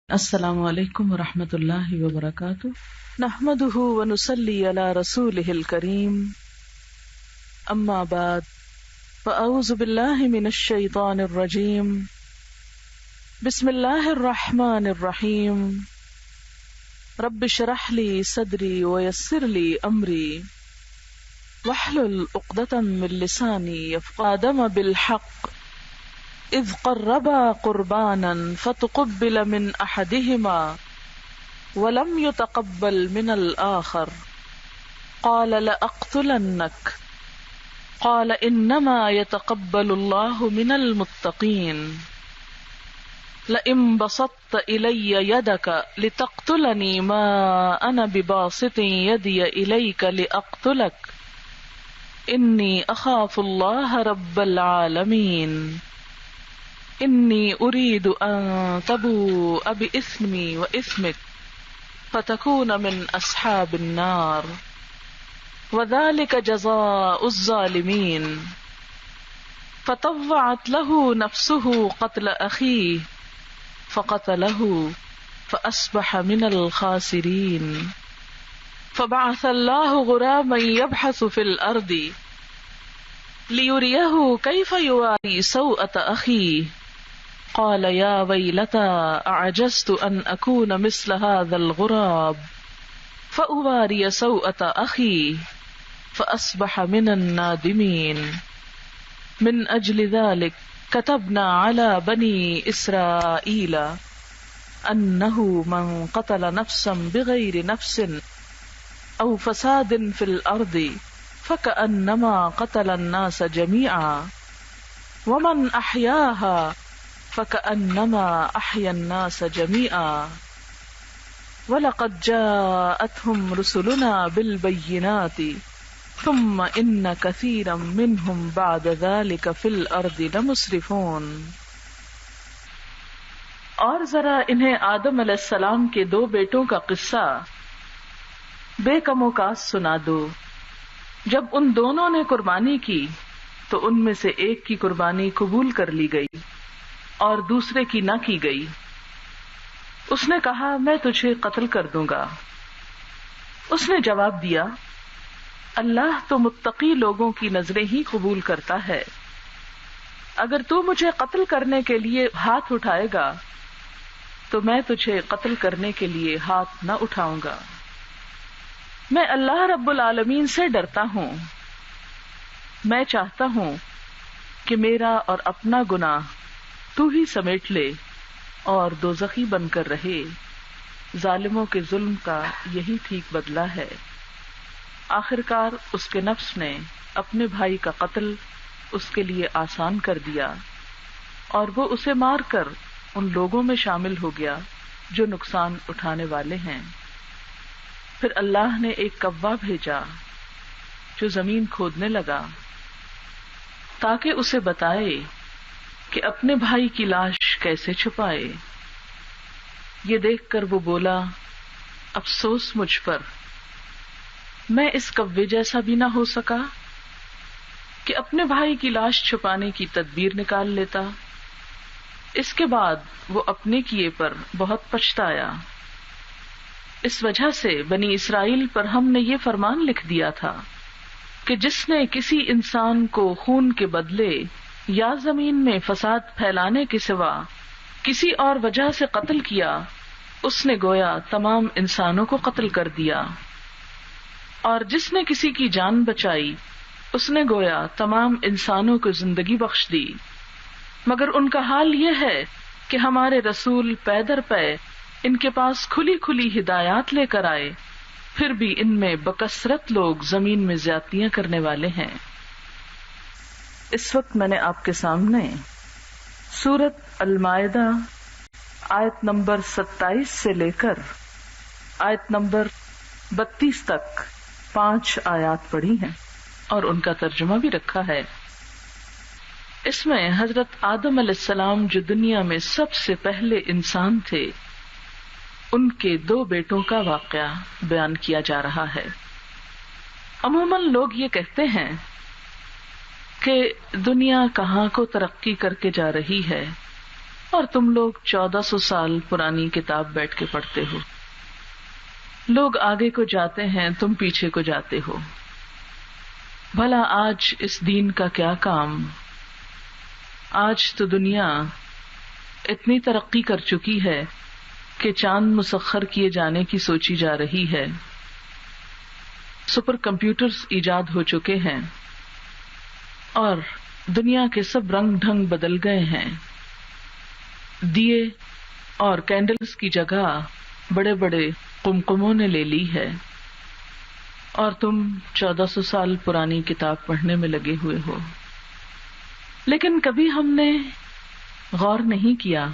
السلام علیکم ورحمۃ اللہ وبرکاتہ، نحمده ونصلی علی رسوله الکریم، اما بعد فاعوذ باللہ من الشیطان الرجیم، بسم اللہ الرحمن الرحیم، رب اشرح لی صدری ویسر لی امری واحلل عقدۃ من لسانی یفقهوا بالحق اذ قربا قربانا فتقبل من احدهما ولم يتقبل من الآخر قال لأقتلنك قال انما يتقبل الله من المتقين لئن بسطت الي يدك لتقتلني ما انا بباسط يدي اليك لأقتلك اني اخاف الله رب العالمين انی اريد ان تبوء بإثمی وإثمک فتکون من اصحاب النار وذلک جزاء الظالمین فطوعت له نفسه قتل اخیہ فقتله فاصبح من الخاسرین فبعث الله غراما يبحث في الارض ليريه كيف يواري سوءة اخیہ قال یا ویلتا اعجزت ان اکون مثل هذا الغراب فأواری سوءة اخی فاصبح من النادمین من اجل ذلك كتبنا على بني اسرائیل انه من قتل نفسا بغیر نفس او فساد في الارض فكأنما قتل الناس جميعا ومن احیاها فكأنما أحيا الناس جميعا ولقد جاءتهم رسلنا بالبينات ثم إن كثيرا منهم بعد ذلك في الأرض لمسرفون۔ اور ذرا انہیں آدم علیہ السلام کے دو بیٹوں کا قصہ بے کم و کاس سنا دو۔ جب ان دونوں نے قربانی کی تو ان میں سے ایک کی قربانی قبول کر لی گئی اور دوسرے کی نہ کی گئی۔ اس نے کہا میں تجھے قتل کر دوں گا۔ اس نے جواب دیا اللہ تو متقی لوگوں کی نظریں ہی قبول کرتا ہے، اگر تو مجھے قتل کرنے کے لیے ہاتھ اٹھائے گا تو میں تجھے قتل کرنے کے لیے ہاتھ نہ اٹھاؤں گا۔ میں اللہ رب العالمین سے ڈرتا ہوں، میں چاہتا ہوں کہ میرا اور اپنا گناہ تو ہی سمیٹ لے اور دوزخی بن کر رہے۔ ظالموں کے ظلم کا یہی ٹھیک بدلہ ہے۔ آخرکار اس کے نفس نے اپنے بھائی کا قتل اس کے لیے آسان کر دیا اور وہ اسے مار کر ان لوگوں میں شامل ہو گیا جو نقصان اٹھانے والے ہیں۔ پھر اللہ نے ایک کوا بھیجا جو زمین کھودنے لگا تاکہ اسے بتائے کہ اپنے بھائی کی لاش کیسے چھپائے۔ یہ دیکھ کر وہ بولا افسوس مجھ پر، میں اس کوے جیسا بھی نہ ہو سکا کہ اپنے بھائی کی لاش چھپانے کی تدبیر نکال لیتا۔ اس کے بعد وہ اپنے کیے پر بہت پچھتایا۔ اس وجہ سے بنی اسرائیل پر ہم نے یہ فرمان لکھ دیا تھا کہ جس نے کسی انسان کو خون کے بدلے یا زمین میں فساد پھیلانے کے سوا کسی اور وجہ سے قتل کیا، اس نے گویا تمام انسانوں کو قتل کر دیا، اور جس نے کسی کی جان بچائی اس نے گویا تمام انسانوں کو زندگی بخش دی۔ مگر ان کا حال یہ ہے کہ ہمارے رسول پے در پے ان کے پاس کھلی کھلی ہدایات لے کر آئے، پھر بھی ان میں بکثرت لوگ زمین میں زیادتیاں کرنے والے ہیں۔ اس وقت میں نے آپ کے سامنے سورۃ المائدہ آیت نمبر 27 سے لے کر آیت نمبر 32 تک 5 آیات پڑھی ہیں اور ان کا ترجمہ بھی رکھا ہے۔ اس میں حضرت آدم علیہ السلام جو دنیا میں سب سے پہلے انسان تھے، ان کے 2 بیٹوں کا واقعہ بیان کیا جا رہا ہے۔ عموماً لوگ یہ کہتے ہیں کہ دنیا کہاں کو ترقی کر کے جا رہی ہے اور تم لوگ 1400 سال پرانی کتاب بیٹھ کے پڑھتے ہو. لوگ آگے کو جاتے ہیں، تم پیچھے کو جاتے ہو. بھلا آج اس دین کا کیا کام؟ آج تو دنیا اتنی ترقی کر چکی ہے کہ چاند مسخر کیے جانے کی سوچی جا رہی ہے. سپر کمپیوٹرز ایجاد ہو چکے ہیں اور دنیا کے سب رنگ ڈھنگ بدل گئے ہیں. دیے اور کینڈلز کی جگہ بڑے بڑے قمقموں نے لے لی ہے، اور تم 1400 سال پرانی کتاب پڑھنے میں لگے ہوئے ہو. لیکن کبھی ہم نے غور نہیں کیا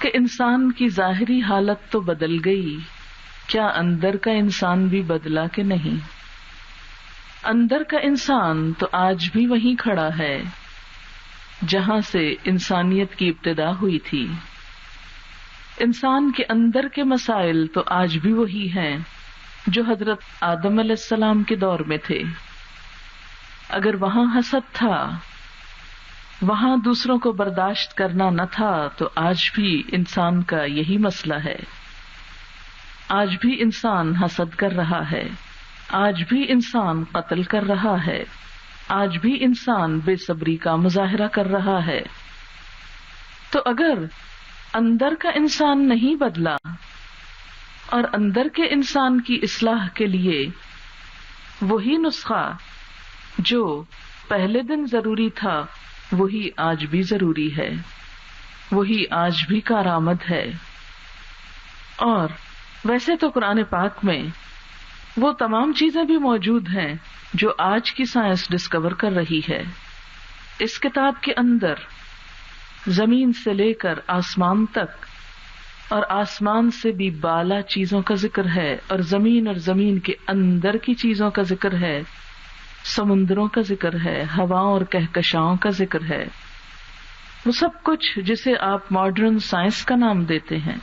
کہ انسان کی ظاہری حالت تو بدل گئی، کیا اندر کا انسان بھی بدلا کہ نہیں؟ اندر کا انسان تو آج بھی وہیں کھڑا ہے جہاں سے انسانیت کی ابتدا ہوئی تھی. انسان کے اندر کے مسائل تو آج بھی وہی ہیں جو حضرت آدم علیہ السلام کے دور میں تھے. اگر وہاں حسد تھا، وہاں دوسروں کو برداشت کرنا نہ تھا، تو آج بھی انسان کا یہی مسئلہ ہے. آج بھی انسان حسد کر رہا ہے، آج بھی انسان قتل کر رہا ہے، آج بھی انسان بے صبری کا مظاہرہ کر رہا ہے. تو اگر اندر کا انسان نہیں بدلا اور اندر کے انسان کی اصلاح کے لیے وہی نسخہ جو پہلے دن ضروری تھا وہی آج بھی ضروری ہے، وہی آج بھی کارآمد ہے. اور ویسے تو قرآن پاک میں وہ تمام چیزیں بھی موجود ہیں جو آج کی سائنس ڈسکور کر رہی ہے. اس کتاب کے اندر زمین سے لے کر آسمان تک اور آسمان سے بھی بالا چیزوں کا ذکر ہے، اور زمین کے اندر کی چیزوں کا ذکر ہے، سمندروں کا ذکر ہے، ہواؤں اور کہکشاؤں کا ذکر ہے. وہ سب کچھ جسے آپ ماڈرن سائنس کا نام دیتے ہیں،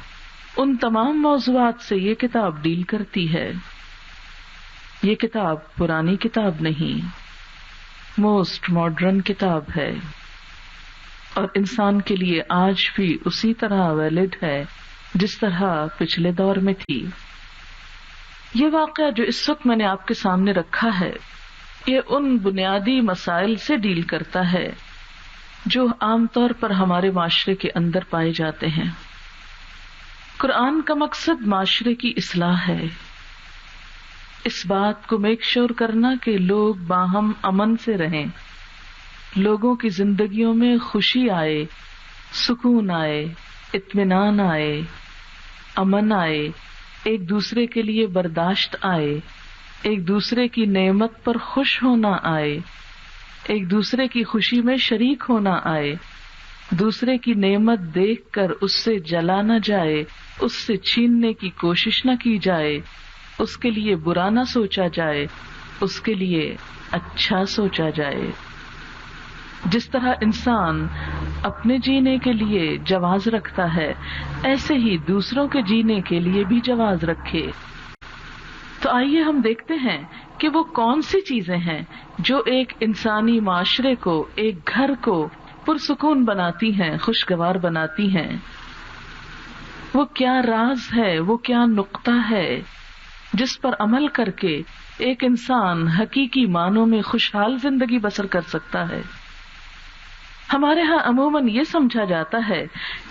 ان تمام موضوعات سے یہ کتاب ڈیل کرتی ہے. یہ کتاب پرانی کتاب نہیں، موسٹ ماڈرن کتاب ہے، اور انسان کے لیے آج بھی اسی طرح ویلڈ ہے جس طرح پچھلے دور میں تھی. یہ واقعہ جو اس وقت میں نے آپ کے سامنے رکھا ہے، یہ ان بنیادی مسائل سے ڈیل کرتا ہے جو عام طور پر ہمارے معاشرے کے اندر پائے جاتے ہیں. قرآن کا مقصد معاشرے کی اصلاح ہے، اس بات کو میک شور کرنا کہ لوگ باہم امن سے رہیں، لوگوں کی زندگیوں میں خوشی آئے، سکون آئے، اطمینان آئے، امن آئے، ایک دوسرے کے لیے برداشت آئے، ایک دوسرے کی نعمت پر خوش ہونا آئے، ایک دوسرے کی خوشی میں شریک ہونا آئے، دوسرے کی نعمت دیکھ کر اس سے جلا نہ جائے، اس سے چھیننے کی کوشش نہ کی جائے، اس کے لیے برا نہ سوچا جائے، اس کے لیے اچھا سوچا جائے. جس طرح انسان اپنے جینے کے لیے جواز رکھتا ہے، ایسے ہی دوسروں کے جینے کے لیے بھی جواز رکھے. تو آئیے ہم دیکھتے ہیں کہ وہ کون سی چیزیں ہیں جو ایک انسانی معاشرے کو، ایک گھر کو پرسکون بناتی ہیں، خوشگوار بناتی ہیں. وہ کیا راز ہے، وہ کیا نقطہ ہے جس پر عمل کر کے ایک انسان حقیقی معنوں میں خوشحال زندگی بسر کر سکتا ہے. ہمارے ہاں عموماً یہ سمجھا جاتا ہے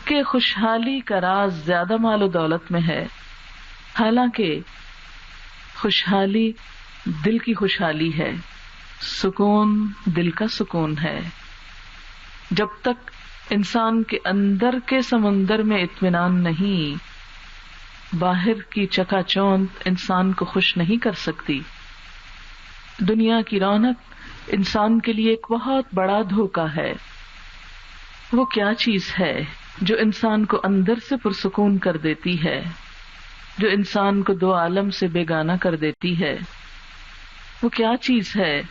کہ خوشحالی کا راز زیادہ مال و دولت میں ہے، حالانکہ خوشحالی دل کی خوشحالی ہے، سکون دل کا سکون ہے. جب تک انسان کے اندر کے سمندر میں اطمینان نہیں، باہر کی چکا چوند انسان کو خوش نہیں کر سکتی. دنیا کی رونق انسان کے لیے ایک بہت بڑا دھوکہ ہے. وہ کیا چیز ہے جو انسان کو اندر سے پرسکون کر دیتی ہے، جو انسان کو دو عالم سے بیگانہ کر دیتی ہے؟ وہ کیا چیز ہے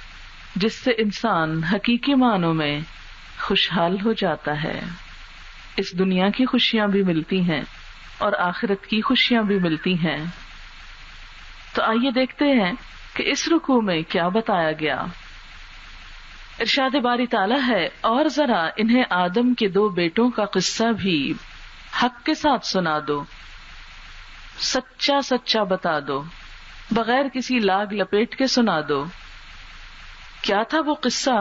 جس سے انسان حقیقی معنوں میں خوشحال ہو جاتا ہے؟ اس دنیا کی خوشیاں بھی ملتی ہیں اور آخرت کی خوشیاں بھی ملتی ہیں. تو آئیے دیکھتے ہیں کہ اس رکوع میں کیا بتایا گیا. ارشاد باری تعالیٰ ہے، اور ذرا انہیں آدم کے 2 بیٹوں کا قصہ بھی حق کے ساتھ سنا دو، سچا سچا بتا دو، بغیر کسی لاگ لپیٹ کے سنا دو۔ کیا تھا وہ قصہ؟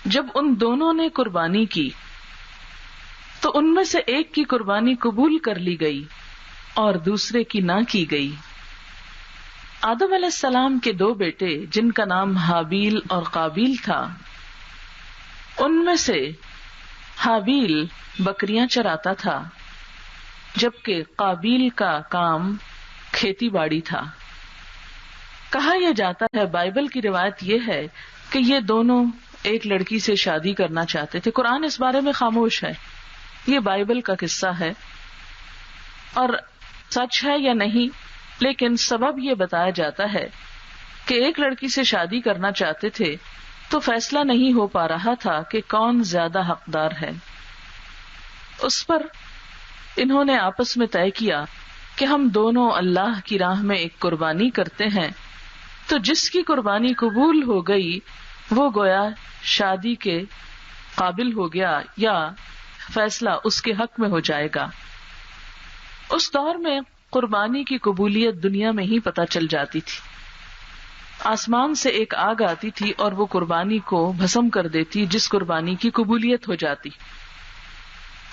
جب ان دونوں نے قربانی کی تو ان میں سے ایک کی قربانی قبول کر لی گئی اور دوسرے کی نہ کی گئی۔ آدم علیہ السلام کے 2 بیٹے جن کا نام حابیل اور قابیل تھا، ان میں سے حابیل بکریاں چراتا تھا جبکہ قابیل کا کام کھیتی باڑی تھا۔ کہا یہ جاتا ہے، بائبل کی روایت یہ ہے کہ یہ دونوں ایک لڑکی سے شادی کرنا چاہتے تھے۔ قرآن اس بارے میں خاموش ہے، یہ بائبل کا قصہ ہے اور سچ ہے یا نہیں، لیکن سبب یہ بتایا جاتا ہے کہ ایک لڑکی سے شادی کرنا چاہتے تھے تو فیصلہ نہیں ہو پا رہا تھا کہ کون زیادہ حقدار ہے۔ اس پر انہوں نے آپس میں طے کیا کہ ہم دونوں اللہ کی راہ میں ایک قربانی کرتے ہیں، تو جس کی قربانی قبول ہو گئی وہ گویا شادی کے قابل ہو گیا یا فیصلہ اس کے حق میں ہو جائے گا۔ اس دور میں قربانی کی قبولیت دنیا میں ہی پتہ چل جاتی تھی۔ آسمان سے ایک آگ آتی تھی اور وہ قربانی کو بھسم کر دیتی جس قربانی کی قبولیت ہو جاتی۔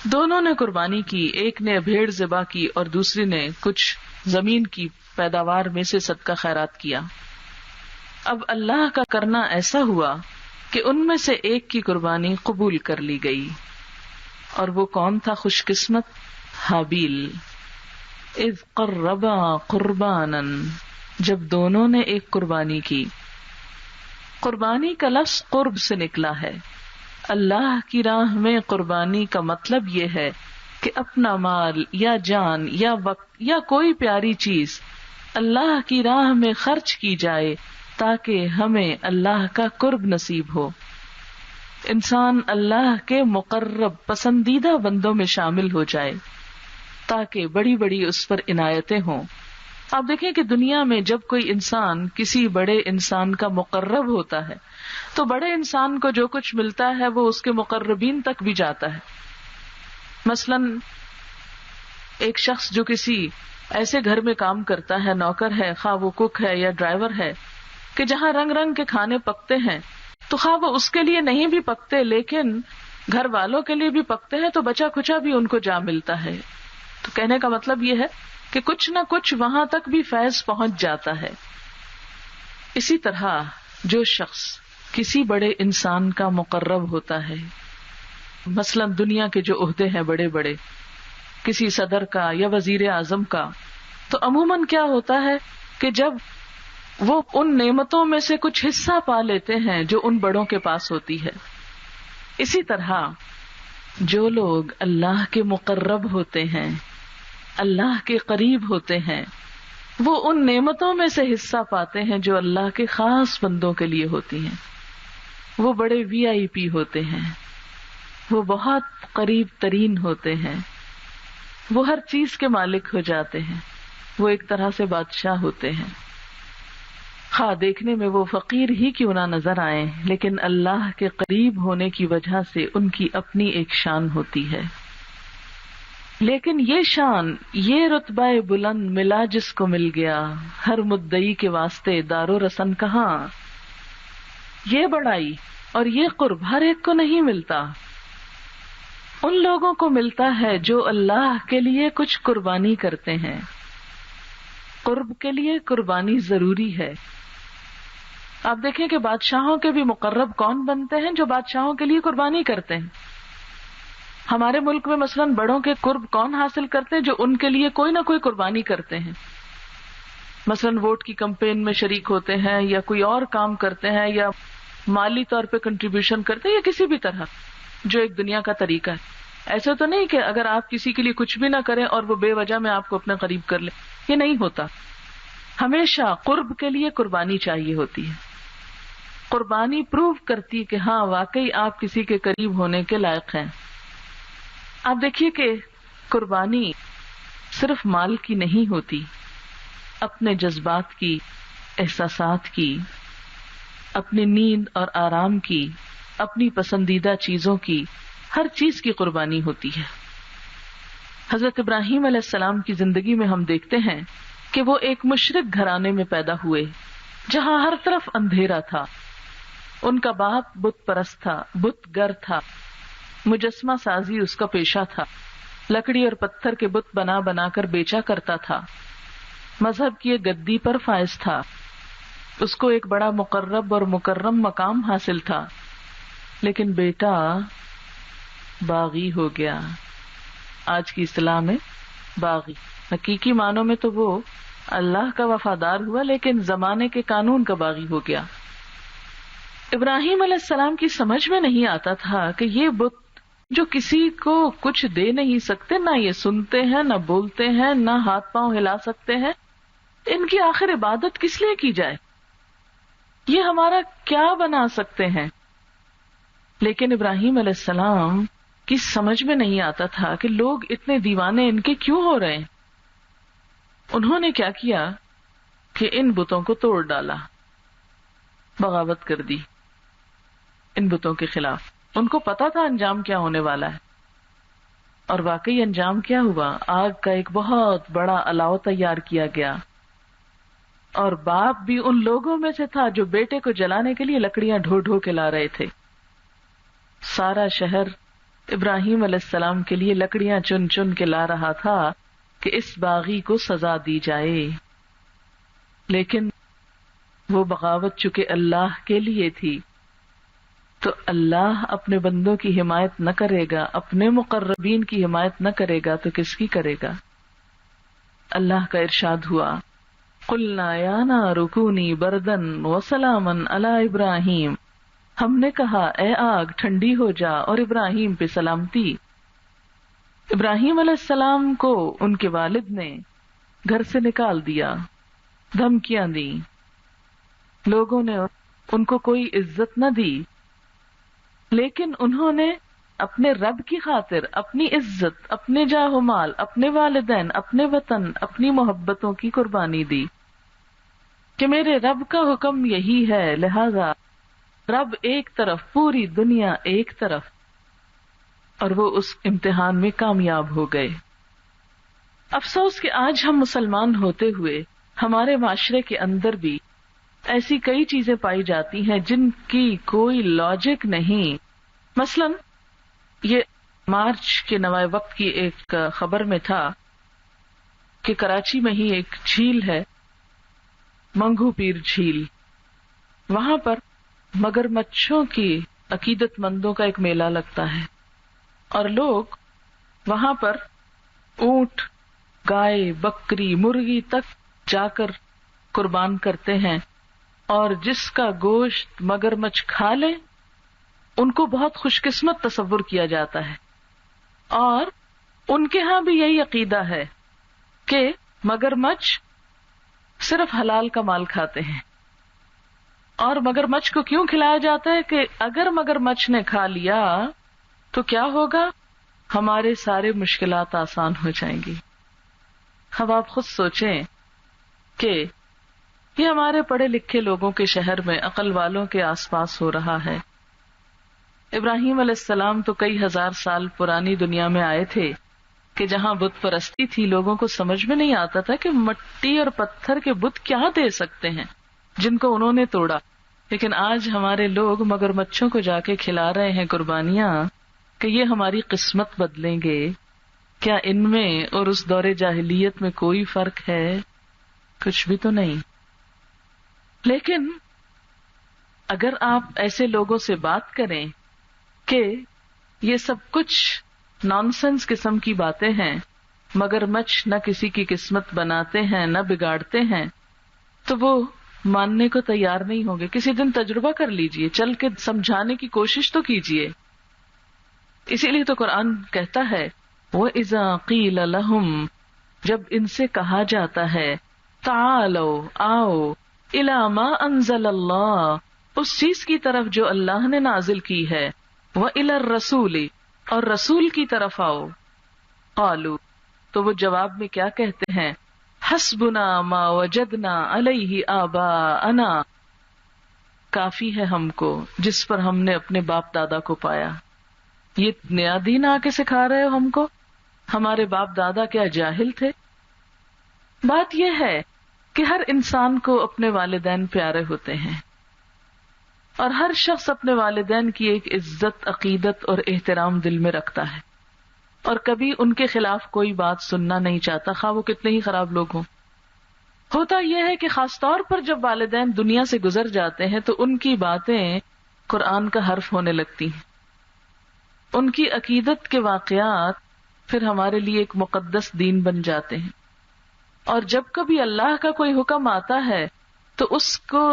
دونوں نے قربانی کی، ایک نے بھیڑ ذبح کی اور دوسری نے کچھ زمین کی پیداوار میں سے صدقہ خیرات کیا۔ اب اللہ کا کرنا ایسا ہوا کہ ان میں سے ایک کی قربانی قبول کر لی گئی، اور وہ کون تھا خوش قسمت؟ حابیل۔ اذ قربا قربانا، جب دونوں نے ایک قربانی کی۔ قربانی کا لفظ قرب سے نکلا ہے۔ اللہ کی راہ میں قربانی کا مطلب یہ ہے کہ اپنا مال یا جان یا وقت یا کوئی پیاری چیز اللہ کی راہ میں خرچ کی جائے تاکہ ہمیں اللہ کا قرب نصیب ہو۔ انسان اللہ کے مقرب پسندیدہ بندوں میں شامل ہو جائے تاکہ بڑی بڑی اس پر عنایتیں ہوں۔ آپ دیکھیں کہ دنیا میں جب کوئی انسان کسی بڑے انسان کا مقرب ہوتا ہے تو بڑے انسان کو جو کچھ ملتا ہے وہ اس کے مقربین تک بھی جاتا ہے۔ مثلا ایک شخص جو کسی ایسے گھر میں کام کرتا ہے، نوکر ہے، خواہ وہ کک ہے یا ڈرائیور ہے، کہ جہاں رنگ رنگ کے کھانے پکتے ہیں، تو خواہ وہ اس کے لیے نہیں بھی پکتے لیکن گھر والوں کے لیے بھی پکتے ہیں تو بچا کھچا بھی ان کو جا ملتا ہے۔ تو کہنے کا مطلب یہ ہے کہ کچھ نہ کچھ وہاں تک بھی فیض پہنچ جاتا ہے۔ اسی طرح جو شخص کسی بڑے انسان کا مقرب ہوتا ہے، مثلا دنیا کے جو عہدے ہیں بڑے بڑے، کسی صدر کا یا وزیر اعظم کا، تو عموماً کیا ہوتا ہے کہ جب وہ ان نعمتوں میں سے کچھ حصہ پا لیتے ہیں جو ان بڑوں کے پاس ہوتی ہے۔ اسی طرح جو لوگ اللہ کے مقرب ہوتے ہیں، اللہ کے قریب ہوتے ہیں، وہ ان نعمتوں میں سے حصہ پاتے ہیں جو اللہ کے خاص بندوں کے لیے ہوتی ہیں۔ وہ بڑے VIP ہوتے ہیں، وہ بہت قریب ترین ہوتے ہیں، وہ ہر چیز کے مالک ہو جاتے ہیں، وہ ایک طرح سے بادشاہ ہوتے ہیں۔ خواہ دیکھنے میں وہ فقیر ہی کیوں نہ نظر آئیں، لیکن اللہ کے قریب ہونے کی وجہ سے ان کی اپنی ایک شان ہوتی ہے۔ لیکن یہ شان، یہ رتبہ بلند ملا جس کو مل گیا، ہر مدعی کے واسطے دار و رسن کہاں۔ یہ بڑائی اور یہ قرب ہر ایک کو نہیں ملتا، ان لوگوں کو ملتا ہے جو اللہ کے لیے کچھ قربانی کرتے ہیں۔ قرب کے لیے قربانی ضروری ہے۔ آپ دیکھیں کہ بادشاہوں کے بھی مقرب کون بنتے ہیں؟ جو بادشاہوں کے لیے قربانی کرتے ہیں۔ ہمارے ملک میں مثلا بڑوں کے قرب کون حاصل کرتے ہیں؟ جو ان کے لیے کوئی نہ کوئی قربانی کرتے ہیں، مثلا ووٹ کی کمپین میں شریک ہوتے ہیں یا کوئی اور کام کرتے ہیں یا مالی طور پہ کنٹریبیوشن کرتے ہیں یا کسی بھی طرح، جو ایک دنیا کا طریقہ ہے۔ ایسا تو نہیں کہ اگر آپ کسی کے لیے کچھ بھی نہ کریں اور وہ بے وجہ میں آپ کو اپنے قریب کر لے، یہ نہیں ہوتا۔ ہمیشہ قرب کے لیے قربانی چاہیے ہوتی ہے۔ قربانی پروو کرتی کہ ہاں واقعی آپ کسی کے قریب ہونے کے لائق ہیں۔ آپ دیکھیے کہ قربانی صرف مال کی نہیں ہوتی، اپنے جذبات کی، احساسات کی، اپنی نیند اور آرام کی، اپنی پسندیدہ چیزوں کی، ہر چیز کی قربانی ہوتی ہے۔ حضرت ابراہیم علیہ السلام کی زندگی میں ہم دیکھتے ہیں کہ وہ ایک مشرک گھرانے میں پیدا ہوئے جہاں ہر طرف اندھیرا تھا۔ ان کا باپ بت پرست تھا، بت گر تھا، مجسمہ سازی اس کا پیشہ تھا، لکڑی اور پتھر کے بت بنا بنا کر بیچا کرتا تھا، مذہب کی ایک گدی پر فائز تھا، اس کو ایک بڑا مقرب اور مکرم مقام حاصل تھا، لیکن بیٹا باغی ہو گیا۔ آج کی اصطلاح میں باغی، حقیقی معنوں میں تو وہ اللہ کا وفادار ہوا، لیکن زمانے کے قانون کا باغی ہو گیا۔ ابراہیم علیہ السلام کی سمجھ میں نہیں آتا تھا کہ یہ بت جو کسی کو کچھ دے نہیں سکتے، نہ یہ سنتے ہیں، نہ بولتے ہیں، نہ ہاتھ پاؤں ہلا سکتے ہیں، ان کی آخر عبادت کس لیے کی جائے؟ یہ ہمارا کیا بنا سکتے ہیں؟ لیکن ابراہیم علیہ السلام کی سمجھ میں نہیں آتا تھا کہ لوگ اتنے دیوانے ان کے کیوں ہو رہے ہیں۔ انہوں نے کیا کیا کہ ان بتوں کو توڑ ڈالا، بغاوت کر دی ان بتوں کے خلاف۔ ان کو پتا تھا انجام کیا ہونے والا ہے، اور واقعی انجام کیا ہوا؟ آگ کا ایک بہت بڑا الاؤ تیار کیا گیا، اور باپ بھی ان لوگوں میں سے تھا جو بیٹے کو جلانے کے لیے لکڑیاں ڈھو ڈھو کے لا رہے تھے۔ سارا شہر ابراہیم علیہ السلام کے لیے لکڑیاں چن چن کے لا رہا تھا کہ اس باغی کو سزا دی جائے، لیکن وہ بغاوت چونکہ اللہ کے لیے تھی، تو اللہ اپنے بندوں کی حمایت نہ کرے گا، اپنے مقربین کی حمایت نہ کرے گا تو کس کی کرے گا؟ اللہ کا ارشاد ہوا، قُلْنَا يَا نَارُ كُونِي بَرْدًا وَسَلَامًا عَلَىٰ إِبْرَاهِيمَ، ہم نے کہا اے آگ ٹھنڈی ہو جا اور ابراہیم پہ سلامتی۔ ابراہیم علیہ السلام کو ان کے والد نے گھر سے نکال دیا، دھمکیاں دی، لوگوں نے ان کو کوئی عزت نہ دی، لیکن انہوں نے اپنے رب کی خاطر اپنی عزت، اپنے جاہ و مال، اپنے والدین، اپنے وطن، اپنی محبتوں کی قربانی دی کہ میرے رب کا حکم یہی ہے، لہذا رب ایک طرف، پوری دنیا ایک طرف، اور وہ اس امتحان میں کامیاب ہو گئے۔ افسوس کہ آج ہم مسلمان ہوتے ہوئے ہمارے معاشرے کے اندر بھی ایسی کئی چیزیں پائی جاتی ہیں جن کی کوئی لاجک نہیں۔ مثلا یہ مارچ کے نوائے وقت کی ایک خبر میں تھا کہ کراچی میں ہی ایک جھیل ہے، منگو پیر جھیل، وہاں پر مگرمچھوں کی عقیدت مندوں کا ایک میلہ لگتا ہے، اور لوگ وہاں پر اونٹ، گائے، بکری، مرغی تک جا کر قربان کرتے ہیں، اور جس کا گوشت مگرمچھ کھا لے ان کو بہت خوش قسمت تصور کیا جاتا ہے، اور ان کے ہاں بھی یہی عقیدہ ہے کہ مگرمچھ صرف حلال کا مال کھاتے ہیں۔ اور مگرمچھ کو کیوں کھلایا جاتا ہے کہ اگر مگرمچھ نے کھا لیا تو کیا ہوگا؟ ہمارے سارے مشکلات آسان ہو جائیں گی۔ اب آپ خود سوچیں کہ یہ ہمارے پڑھے لکھے لوگوں کے شہر میں، عقل والوں کے آس پاس ہو رہا ہے۔ ابراہیم علیہ السلام تو کئی ہزار سال پرانی دنیا میں آئے تھے کہ جہاں بت پرستی تھی، لوگوں کو سمجھ میں نہیں آتا تھا کہ مٹی اور پتھر کے بت کیا دے سکتے ہیں جن کو انہوں نے توڑا، لیکن آج ہمارے لوگ مگرمچھوں کو جا کے کھلا رہے ہیں قربانیاں کہ یہ ہماری قسمت بدلیں گے۔ کیا ان میں اور اس دور جاہلیت میں کوئی فرق ہے؟ کچھ بھی تو نہیں۔ لیکن اگر آپ ایسے لوگوں سے بات کریں کہ یہ سب کچھ نانسنس قسم کی باتیں ہیں، مگرمچھ نہ کسی کی قسمت بناتے ہیں نہ بگاڑتے ہیں، تو وہ ماننے کو تیار نہیں ہوں گے۔ کسی دن تجربہ کر لیجئے، چل کے سمجھانے کی کوشش تو کیجئے۔ اسی لیے تو قرآن کہتا ہے وَإِذَا قِيلَ لَهُمْ، جب ان سے کہا جاتا ہے تَعَالَوْا، آؤ، إِلَى مَا أَنزَلَ اللَّهُ، اس چیز کی طرف جو اللہ نے نازل کی ہے، وَإِلَى الرَّسُولِ، اور رسول کی طرف آؤ، قالوا، تو وہ جواب میں کیا کہتے ہیں؟ حسبنا ما وجدنا علیہ آباءنا، کافی ہے ہم کو جس پر ہم نے اپنے باپ دادا کو پایا. یہ نیا دین آ کے سکھا رہے ہو ہم کو؟ ہمارے باپ دادا کیا جاہل تھے؟ بات یہ ہے کہ ہر انسان کو اپنے والدین پیارے ہوتے ہیں، اور ہر شخص اپنے والدین کی ایک عزت، عقیدت اور احترام دل میں رکھتا ہے، اور کبھی ان کے خلاف کوئی بات سننا نہیں چاہتا، خواہ وہ کتنے ہی خراب لوگ ہوں. ہوتا یہ ہے کہ خاص طور پر جب والدین دنیا سے گزر جاتے ہیں تو ان کی باتیں قرآن کا حرف ہونے لگتی ہیں. ان کی عقیدت کے واقعات پھر ہمارے لیے ایک مقدس دین بن جاتے ہیں، اور جب کبھی اللہ کا کوئی حکم آتا ہے تو اس کو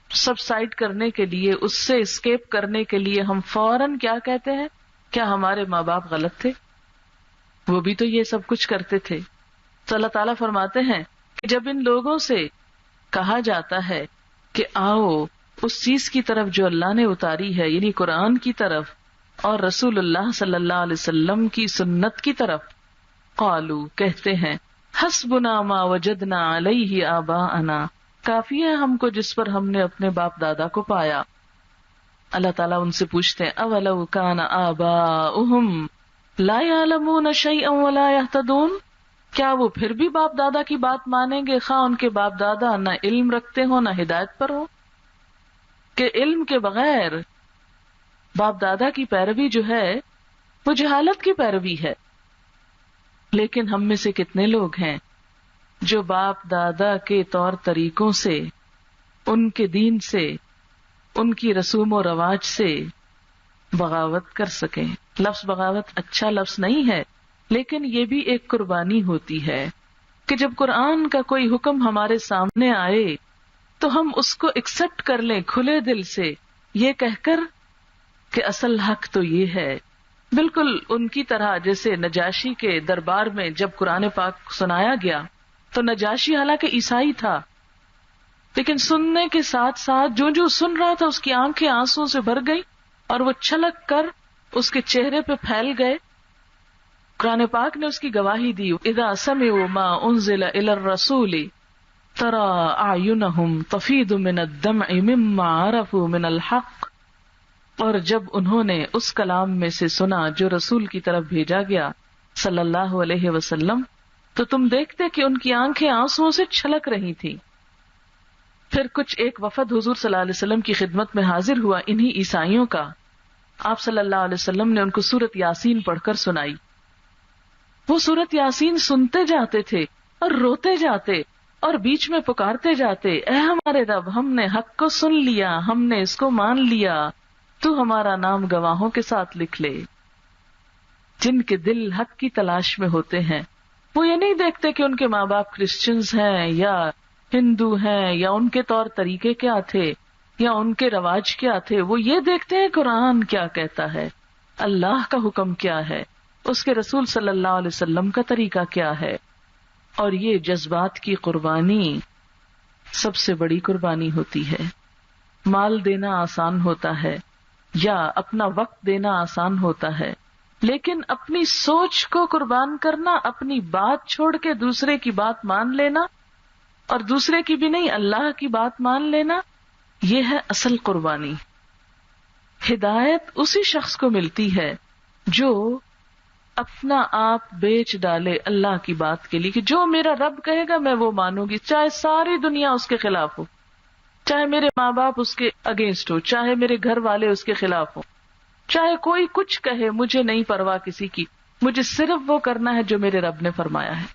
سبسائڈ کرنے کے لیے، اس سے اسکیپ کرنے کے لیے ہم فوراً کیا کہتے ہیں؟ کیا ہمارے ماں باپ غلط تھے؟ وہ بھی تو یہ سب کچھ کرتے تھے. تو اللہ تعالیٰ فرماتے ہیں کہ جب ان لوگوں سے کہا جاتا ہے کہ آؤ اس چیز کی طرف جو اللہ نے اتاری ہے، یعنی قرآن کی طرف اور رسول اللہ صلی اللہ علیہ وسلم کی سنت کی طرف، قالو کہتے ہیں حسبنا ما وجدنا علیہ آباءنا، کافی ہے ہم کو جس پر ہم نے اپنے باپ دادا کو پایا. اللہ تعالیٰ ان سے پوچھتے ہیں اولو کان آباؤہم لا یعلمون شیئا ولا یہتدون، کیا وہ پھر بھی باپ دادا کی بات مانیں گے خواہ ان کے باپ دادا نہ علم رکھتے ہوں نہ ہدایت پر ہو؟ کہ علم کے بغیر باپ دادا کی پیروی جو ہے وہ جہالت کی پیروی ہے. لیکن ہم میں سے کتنے لوگ ہیں جو باپ دادا کے طور طریقوں سے، ان کے دین سے، ان کی رسوم و رواج سے بغاوت کر سکیں. لفظ بغاوت اچھا لفظ نہیں ہے، لیکن یہ بھی ایک قربانی ہوتی ہے کہ جب قرآن کا کوئی حکم ہمارے سامنے آئے تو ہم اس کو ایکسپٹ کر لیں کھلے دل سے، یہ کہہ کر کہ اصل حق تو یہ ہے. بالکل ان کی طرح جیسے نجاشی کے دربار میں جب قرآن پاک سنایا گیا تو نجاشی حالانکہ عیسائی تھا، لیکن سننے کے ساتھ ساتھ جو سن رہا تھا اس کی آنکھیں آنسوں سے بھر گئی اور وہ چھلک کر اس کے چہرے پہ پھیل گئے. قرآن پاک نے اس کی گواہی دی، اذا سمعوا ما انزل الى الرسول ترى اعینهم تفیض من الدمع مما عرفوا من الحق، اور جب انہوں نے اس کلام میں سے سنا جو رسول کی طرف بھیجا گیا صلی اللہ علیہ وسلم، تو تم دیکھتے کہ ان کی آنکھیں آنسوؤں سے چھلک رہی تھی. پھر کچھ ایک وفد حضور صلی اللہ علیہ وسلم کی خدمت میں حاضر ہوا انہی عیسائیوں کا. آپ صلی اللہ علیہ وسلم نے ان کو سورت یاسین پڑھ کر سنائی. وہ سورت یاسین سنتے جاتے تھے اور روتے جاتے اور بیچ میں پکارتے جاتے، اے ہمارے رب، ہم نے حق کو سن لیا، ہم نے اس کو مان لیا، تو ہمارا نام گواہوں کے ساتھ لکھ لے. جن کے دل حق کی تلاش میں ہوتے ہیں وہ یہ نہیں دیکھتے کہ ان کے ماں باپ کرسچنز ہیں یا ہندو ہیں یا ان کے طور طریقے کیا تھے یا ان کے رواج کیا تھے، وہ یہ دیکھتے ہیں قرآن کیا کہتا ہے، اللہ کا حکم کیا ہے، اس کے رسول صلی اللہ علیہ وسلم کا طریقہ کیا ہے. اور یہ جذبات کی قربانی سب سے بڑی قربانی ہوتی ہے. مال دینا آسان ہوتا ہے یا اپنا وقت دینا آسان ہوتا ہے، لیکن اپنی سوچ کو قربان کرنا، اپنی بات چھوڑ کے دوسرے کی بات مان لینا، اور دوسرے کی بھی نہیں اللہ کی بات مان لینا، یہ ہے اصل قربانی. ہدایت اسی شخص کو ملتی ہے جو اپنا آپ بیچ ڈالے اللہ کی بات کے لیے کہ جو میرا رب کہے گا میں وہ مانوں گی، چاہے ساری دنیا اس کے خلاف ہو، چاہے میرے ماں باپ اس کے اگینسٹ ہو، چاہے میرے گھر والے اس کے خلاف ہو، چاہے کوئی کچھ کہے، مجھے نہیں پرواہ کسی کی، مجھے صرف وہ کرنا ہے جو میرے رب نے فرمایا ہے.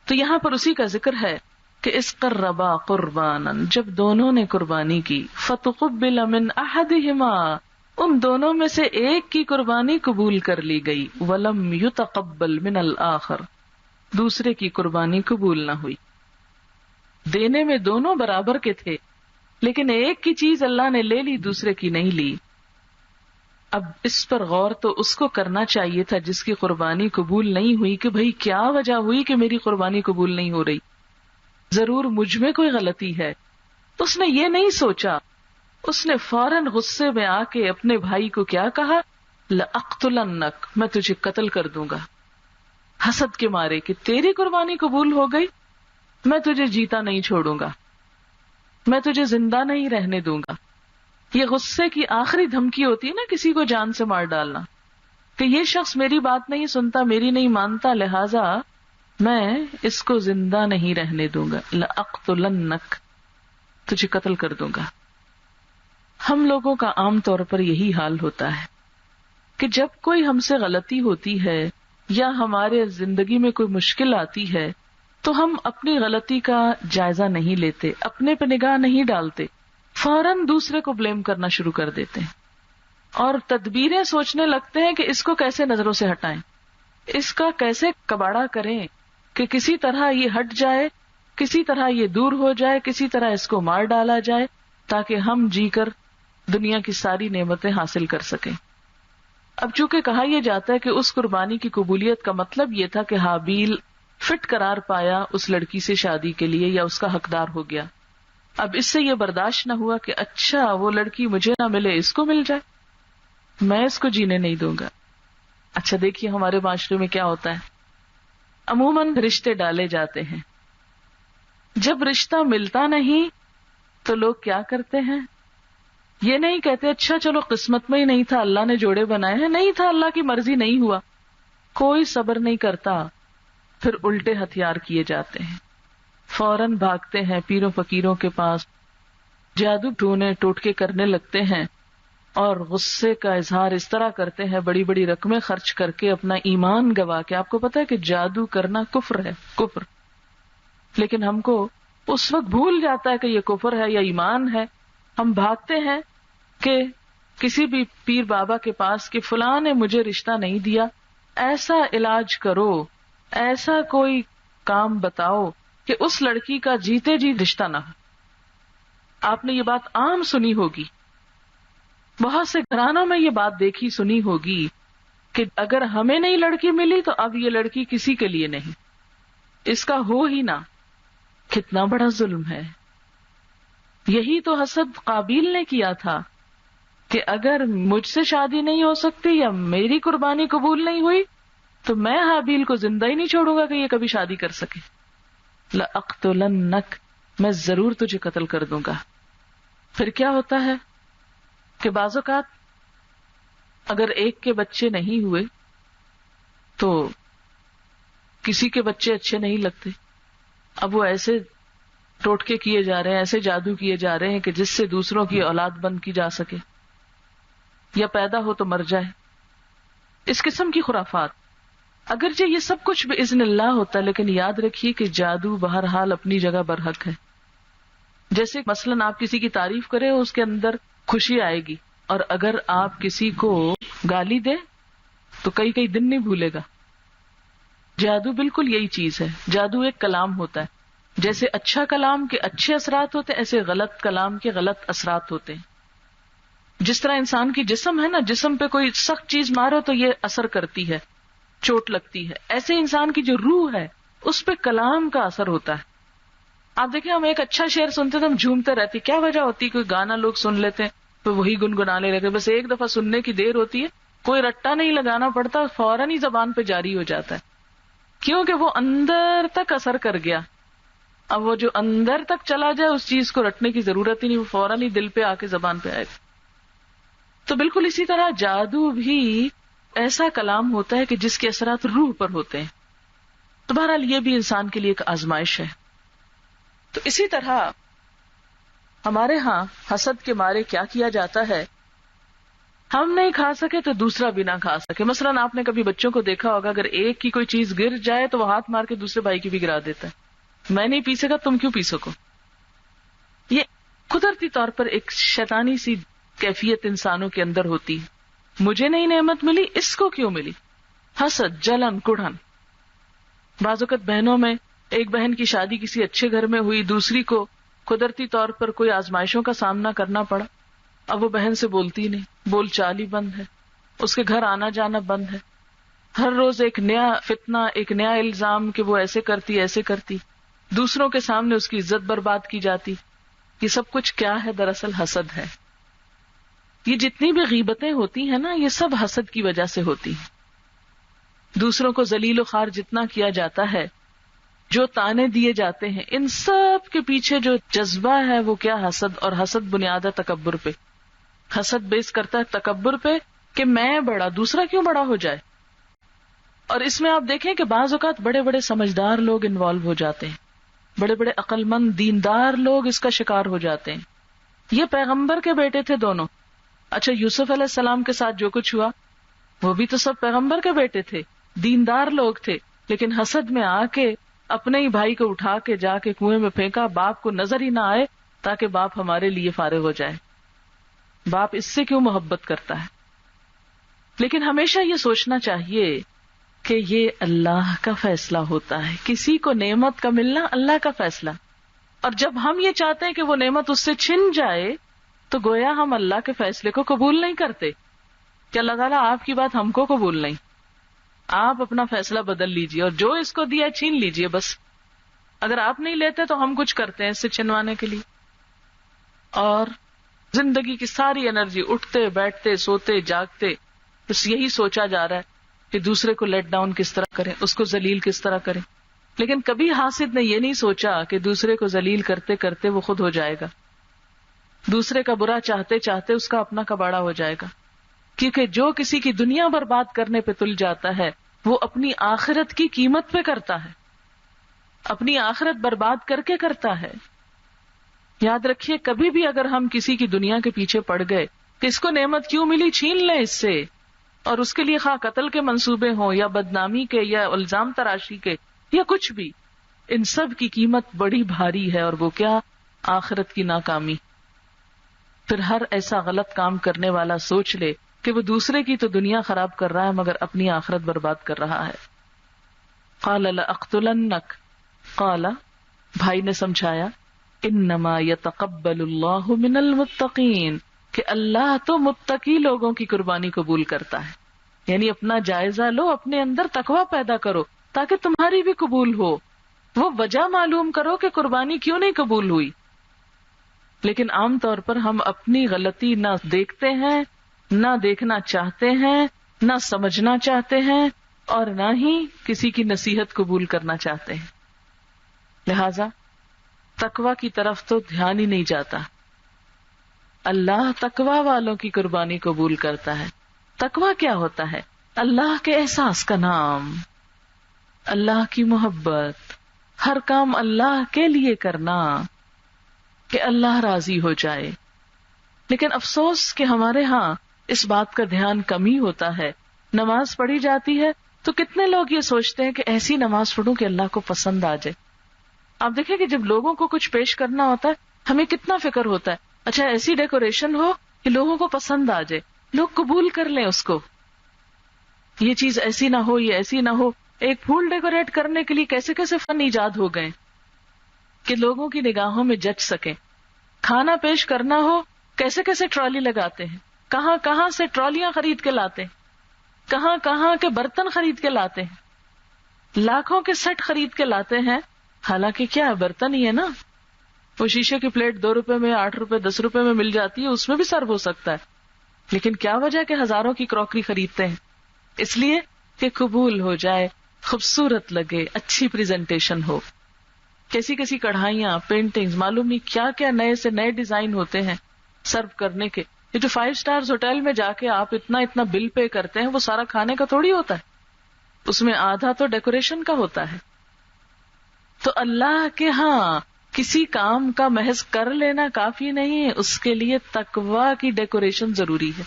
تو یہاں پر اسی کا ذکر ہے کہ اس قربا قربانا، جب دونوں نے قربانی کی، فتقبل من احدہما، ان دونوں میں سے ایک کی قربانی قبول کر لی گئی، ولم یتقبل من الآخر، دوسرے کی قربانی قبول نہ ہوئی. دینے میں دونوں برابر کے تھے، لیکن ایک کی چیز اللہ نے لے لی، دوسرے کی نہیں لی. اب اس پر غور تو اس کو کرنا چاہیے تھا جس کی قربانی قبول نہیں ہوئی کہ بھئی کیا وجہ ہوئی کہ میری قربانی قبول نہیں ہو رہی، ضرور مجھ میں کوئی غلطی ہے. اس نے یہ نہیں سوچا، اس نے فوراً غصے میں آ کے اپنے بھائی کو کیا کہا، لأقتلنک، میں تجھے قتل کر دوں گا، حسد کے مارے کہ تیری قربانی قبول ہو گئی، میں تجھے جیتا نہیں چھوڑوں گا. میں تجھے زندہ نہیں رہنے دوں گا. یہ غصے کی آخری دھمکی ہوتی ہے نا کسی کو جان سے مار ڈالنا, کہ یہ شخص میری بات نہیں سنتا, میری نہیں مانتا, لہذا میں اس کو زندہ نہیں رہنے دوں گا. لأقتلنک, تجھے قتل کر دوں گا. ہم لوگوں کا عام طور پر یہی حال ہوتا ہے کہ جب کوئی ہم سے غلطی ہوتی ہے یا ہمارے زندگی میں کوئی مشکل آتی ہے تو ہم اپنی غلطی کا جائزہ نہیں لیتے, اپنے پہ نگاہ نہیں ڈالتے, فوراً دوسرے کو بلیم کرنا شروع کر دیتے ہیں اور تدبیریں سوچنے لگتے ہیں کہ اس کو کیسے نظروں سے ہٹائیں, اس کا کیسے کباڑا کریں کہ کسی طرح یہ ہٹ جائے, کسی طرح یہ دور ہو جائے, کسی طرح اس کو مار ڈالا جائے تاکہ ہم جی کر دنیا کی ساری نعمتیں حاصل کر سکیں. اب چونکہ کہا یہ جاتا ہے کہ اس قربانی کی قبولیت کا مطلب یہ تھا کہ حابیل فٹ قرار پایا اس لڑکی سے شادی کے لیے یا اس کا حقدار ہو گیا. اب اس سے یہ برداشت نہ ہوا کہ اچھا وہ لڑکی مجھے نہ ملے, اس کو مل جائے, میں اس کو جینے نہیں دوں گا. اچھا دیکھیے ہمارے معاشرے میں کیا ہوتا ہے, عموماً رشتے ڈالے جاتے ہیں, جب رشتہ ملتا نہیں تو لوگ کیا کرتے ہیں, یہ نہیں کہتے اچھا چلو قسمت میں ہی نہیں تھا, اللہ نے جوڑے بنائے ہیں, نہیں تھا اللہ کی مرضی نہیں ہوا. کوئی صبر نہیں کرتا, پھر الٹے ہتھیار کیے جاتے ہیں, فوراً بھاگتے ہیں پیروں فقیروں کے پاس, جادو ٹونے ٹوٹکے کرنے لگتے ہیں اور غصے کا اظہار اس طرح کرتے ہیں, بڑی بڑی رقمیں خرچ کر کے اپنا ایمان گوا کے. آپ کو پتا ہے کہ جادو کرنا کفر ہے, کفر, لیکن ہم کو اس وقت بھول جاتا ہے کہ یہ کفر ہے یا ایمان ہے. ہم بھاگتے ہیں کہ کسی بھی پیر بابا کے پاس کہ فلاں نے مجھے رشتہ نہیں دیا, ایسا علاج کرو, ایسا کوئی کام بتاؤ کہ اس لڑکی کا جیتے جی رشتہ نہ ہو. آپ نے یہ بات عام سنی ہوگی, بہت سے گھرانوں میں یہ بات دیکھی سنی ہوگی کہ اگر ہمیں نہیں لڑکی ملی تو اب یہ لڑکی کسی کے لیے نہیں, اس کا ہو ہی نہ. کتنا بڑا ظلم ہے. یہی تو حسد قابیل نے کیا تھا کہ اگر مجھ سے شادی نہیں ہو سکتی یا میری قربانی قبول نہیں ہوئی تو میں حابیل کو زندہ ہی نہیں چھوڑوں گا کہ یہ کبھی شادی کر سکے. لأقتلنک, میں ضرور تجھے قتل کر دوں گا. پھر کیا ہوتا ہے کہ بعض اوقات اگر ایک کے بچے نہیں ہوئے تو کسی کے بچے اچھے نہیں لگتے, اب وہ ایسے ٹوٹکے کیے جا رہے ہیں, ایسے جادو کیے جا رہے ہیں کہ جس سے دوسروں کی اولاد بند کی جا سکے یا پیدا ہو تو مر جائے. اس قسم کی خرافات, اگرچہ یہ سب کچھ باذن اللہ ہوتا ہے, لیکن یاد رکھیے کہ جادو بہرحال اپنی جگہ برحق ہے. جیسے مثلاً آپ کسی کی تعریف کریں اس کے اندر خوشی آئے گی, اور اگر آپ کسی کو گالی دیں تو کئی کئی دن نہیں بھولے گا. جادو بالکل یہی چیز ہے. جادو ایک کلام ہوتا ہے, جیسے اچھا کلام کے اچھے اثرات ہوتے ہیں ایسے غلط کلام کے غلط اثرات ہوتے ہیں. جس طرح انسان کی جسم ہے نا, جسم پہ کوئی سخت چیز مارو تو یہ اثر کرتی ہے, چوٹ لگتی ہے, ایسے انسان کی جو روح ہے اس پہ کلام کا اثر ہوتا ہے. آپ دیکھیں ہم ایک اچھا شعر سنتے تو ہم جھومتے رہتے, کیا وجہ ہوتی ہے؟ کوئی گانا لوگ سن لیتے ہیں تو وہی گنگنانے لگے, بس ایک دفعہ سننے کی دیر ہوتی ہے, کوئی رٹا نہیں لگانا پڑتا, فوراً ہی زبان پہ جاری ہو جاتا ہے, کیونکہ وہ اندر تک اثر کر گیا. اب وہ جو اندر تک چلا جائے اس چیز کو رٹنے کی ضرورت ہی نہیں, وہ فوراً ہی دل پہ آ کے زبان پہ آئے گا. تو بالکل اسی طرح جادو بھی ایسا کلام ہوتا ہے کہ جس کے اثرات روح پر ہوتے ہیں. تو بہرحال یہ بھی انسان کے لیے ایک آزمائش ہے. تو اسی طرح ہمارے ہاں حسد کے مارے کیا کیا جاتا ہے, ہم نہیں کھا سکے تو دوسرا بھی نہ کھا سکے. مثلاً آپ نے کبھی بچوں کو دیکھا ہوگا, اگر ایک کی کوئی چیز گر جائے تو وہ ہاتھ مار کے دوسرے بھائی کی بھی گرا دیتا ہے, میں نہیں پی سکا تم کیوں پی سکو. یہ قدرتی طور پر ایک شیطانی سی کیفیت انسانوں کے اندر ہوتی ہے, مجھے نہیں نعمت ملی اس کو کیوں ملی. حسد, جلن, کڑھن. بعض اوقات بہنوں میں ایک بہن کی شادی کسی اچھے گھر میں ہوئی, دوسری کو قدرتی طور پر کوئی آزمائشوں کا سامنا کرنا پڑا, اب وہ بہن سے بولتی نہیں, بول چال ہی بند ہے, اس کے گھر آنا جانا بند ہے, ہر روز ایک نیا فتنہ, ایک نیا الزام کہ وہ ایسے کرتی ایسے کرتی, دوسروں کے سامنے اس کی عزت برباد کی جاتی. یہ سب کچھ کیا ہے؟ دراصل حسد ہے. یہ جتنی بھی غیبتیں ہوتی ہیں نا, یہ سب حسد کی وجہ سے ہوتی ہیں. دوسروں کو ذلیل و خوار جتنا کیا جاتا ہے, جو تانے دیے جاتے ہیں، ان سب کے پیچھے جو جذبہ ہے وہ کیا؟ حسد. اور حسد بنیاد ہے تکبر پہ. حسد بیس کرتا ہے تکبر پہ کہ میں بڑا، دوسرا کیوں بڑا ہو جائے. اور اس میں آپ دیکھیں کہ بعض اوقات بڑے بڑے سمجھدار لوگ انوالو ہو جاتے ہیں، بڑے بڑے عقل مند دیندار لوگ اس کا شکار ہو جاتے ہیں. یہ پیغمبر کے بیٹے تھے دونوں. اچھا، یوسف علیہ السلام کے ساتھ جو کچھ ہوا وہ بھی تو سب پیغمبر کے بیٹے تھے، دیندار لوگ تھے، لیکن حسد میں آ کے اپنے ہی بھائی کو اٹھا کے جا کے کنویں میں پھینکا. باپ کو نظر ہی نہ آئے تاکہ باپ ہمارے لیے فارغ ہو جائے. باپ اس سے کیوں محبت کرتا ہے؟ لیکن ہمیشہ یہ سوچنا چاہیے کہ یہ اللہ کا فیصلہ ہوتا ہے. کسی کو نعمت کا ملنا اللہ کا فیصلہ، اور جب ہم یہ چاہتے ہیں کہ وہ نعمت اس سے چھن جائے تو گویا ہم اللہ کے فیصلے کو قبول نہیں کرتے کہ اللہ تعالیٰ آپ کی بات ہم کو قبول نہیں، آپ اپنا فیصلہ بدل لیجئے اور جو اس کو دیا چھین لیجئے. بس اگر آپ نہیں لیتے تو ہم کچھ کرتے ہیں اس سے چھنوانے کے لیے. اور زندگی کی ساری انرجی اٹھتے بیٹھتے سوتے جاگتے بس یہی سوچا جا رہا ہے کہ دوسرے کو لیٹ ڈاؤن کس طرح کریں، اس کو ذلیل کس طرح کریں. لیکن کبھی حاسد نے یہ نہیں سوچا کہ دوسرے کو ذلیل کرتے کرتے وہ خود ہو جائے گا، دوسرے کا برا چاہتے چاہتے اس کا اپنا کباڑا ہو جائے گا. کیونکہ جو کسی کی دنیا برباد کرنے پہ تل جاتا ہے وہ اپنی آخرت کی قیمت پہ کرتا ہے، اپنی آخرت برباد کر کے کرتا ہے. یاد رکھیے کبھی بھی اگر ہم کسی کی دنیا کے پیچھے پڑ گئے کہ اس کو نعمت کیوں ملی، چھین لیں اس سے، اور اس کے لیے خواہ قتل کے منصوبے ہوں یا بدنامی کے یا الزام تراشی کے یا کچھ بھی، ان سب کی قیمت بڑی بھاری ہے، اور وہ کیا؟ آخرت کی ناکامی. پھر ہر ایسا غلط کام کرنے والا سوچ لے کہ وہ دوسرے کی تو دنیا خراب کر رہا ہے مگر اپنی آخرت برباد کر رہا ہے. قال لأقتلنک، قال بھائی نے سمجھایا، انما یتقبل اللہ من المتقین، کہ اللہ تو متقی لوگوں کی قربانی قبول کرتا ہے. یعنی اپنا جائزہ لو، اپنے اندر تقویٰ پیدا کرو تاکہ تمہاری بھی قبول ہو. وہ وجہ معلوم کرو کہ قربانی کیوں نہیں قبول ہوئی. لیکن عام طور پر ہم اپنی غلطی نہ دیکھتے ہیں، نہ دیکھنا چاہتے ہیں، نہ سمجھنا چاہتے ہیں، اور نہ ہی کسی کی نصیحت قبول کرنا چاہتے ہیں. لہذا تقویٰ کی طرف تو دھیان ہی نہیں جاتا. اللہ تقویٰ والوں کی قربانی قبول کرتا ہے. تقویٰ کیا ہوتا ہے؟ اللہ کے احساس کا نام، اللہ کی محبت، ہر کام اللہ کے لیے کرنا کہ اللہ راضی ہو جائے. لیکن افسوس کہ ہمارے ہاں اس بات کا دھیان کم ہی ہوتا ہے. نماز پڑھی جاتی ہے تو کتنے لوگ یہ سوچتے ہیں کہ ایسی نماز پڑھوں کہ اللہ کو پسند آ جائے. آپ دیکھیں کہ جب لوگوں کو کچھ پیش کرنا ہوتا ہے ہمیں کتنا فکر ہوتا ہے، اچھا ایسی ڈیکوریشن ہو کہ لوگوں کو پسند آ جائے، لوگ قبول کر لیں اس کو. یہ چیز ایسی نہ ہو، یہ ایسی نہ ہو. ایک پھول ڈیکوریٹ کرنے کے لیے کیسے کیسے فن ایجاد ہو گئے کہ لوگوں کی نگاہوں میں جچ سکیں. کھانا پیش کرنا ہو کیسے کیسے ٹرالی لگاتے ہیں، کہاں کہاں سے ٹرالیاں خرید کے لاتے ہیں، کہاں کہاں کے برتن خرید کے لاتے ہیں، لاکھوں کے سیٹ خرید کے لاتے ہیں. حالانکہ کیا ہے، برتن ہی ہے نا. وہ شیشے کی پلیٹ 2 روپے میں، 8 روپے 10 روپے میں مل جاتی ہے، اس میں بھی سرو ہو سکتا ہے. لیکن کیا وجہ کہ ہزاروں کی کراکری خریدتے ہیں؟ اس لیے کہ قبول ہو جائے، خوبصورت لگے، اچھی پریزنٹیشن ہو. کیسی کیسی کڑھائیاں، پینٹنگز، معلوم نہیں کیا کیا نئے سے نئے ڈیزائن ہوتے ہیں سرو کرنے کے. یہ جو 5 اسٹارز ہوٹل میں جا کے آپ اتنا بل پے کرتے ہیں وہ سارا کھانے کا تھوڑی ہوتا ہے، اس میں آدھا تو ڈیکوریشن کا ہوتا ہے. تو اللہ کے ہاں کسی کام کا محض کر لینا کافی نہیں ہے، اس کے لیے تقویٰ کی ڈیکوریشن ضروری ہے.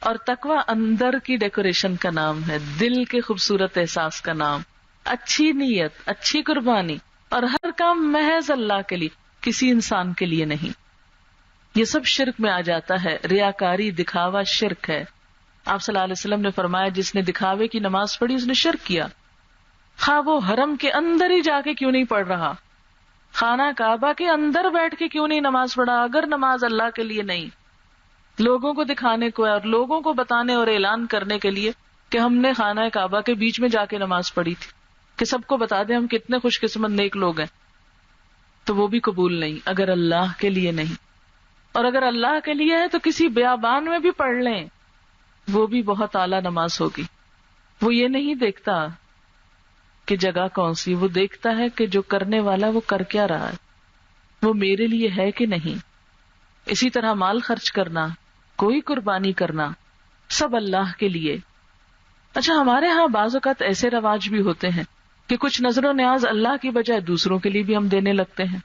اور تقویٰ اندر کی ڈیکوریشن کا نام ہے، دل کے خوبصورت احساس کا نام، اچھی نیت، اچھی قربانی، اور ہر کام محض اللہ کے لیے، کسی انسان کے لیے نہیں. یہ سب شرک میں آ جاتا ہے. ریاکاری، دکھاوا شرک ہے. آپ صلی اللہ علیہ وسلم نے فرمایا جس نے دکھاوے کی نماز پڑھی اس نے شرک کیا. خواہ وہ حرم کے اندر ہی جا کے کیوں نہیں پڑھ رہا، خانہ کعبہ کے اندر بیٹھ کے کیوں نہیں نماز پڑھا، اگر نماز اللہ کے لیے نہیں، لوگوں کو دکھانے کو ہے اور لوگوں کو بتانے اور اعلان کرنے کے لیے کہ ہم نے خانہ کعبہ کے بیچ میں جا کے نماز پڑھی تھی، کہ سب کو بتا دیں ہم کتنے خوش قسمت نیک لوگ ہیں، تو وہ بھی قبول نہیں اگر اللہ کے لیے نہیں. اور اگر اللہ کے لیے ہے تو کسی بیابان میں بھی پڑھ لیں، وہ بھی بہت اعلیٰ نماز ہوگی. وہ یہ نہیں دیکھتا کہ جگہ کون سی، وہ دیکھتا ہے کہ جو کرنے والا وہ کر کیا رہا ہے، وہ میرے لیے ہے کہ نہیں. اسی طرح مال خرچ کرنا، کوئی قربانی کرنا، سب اللہ کے لیے. اچھا، ہمارے ہاں بعض اوقات ایسے رواج بھی ہوتے ہیں کہ کچھ نظر و نیاز اللہ کی بجائے دوسروں کے لیے بھی ہم دینے لگتے ہیں،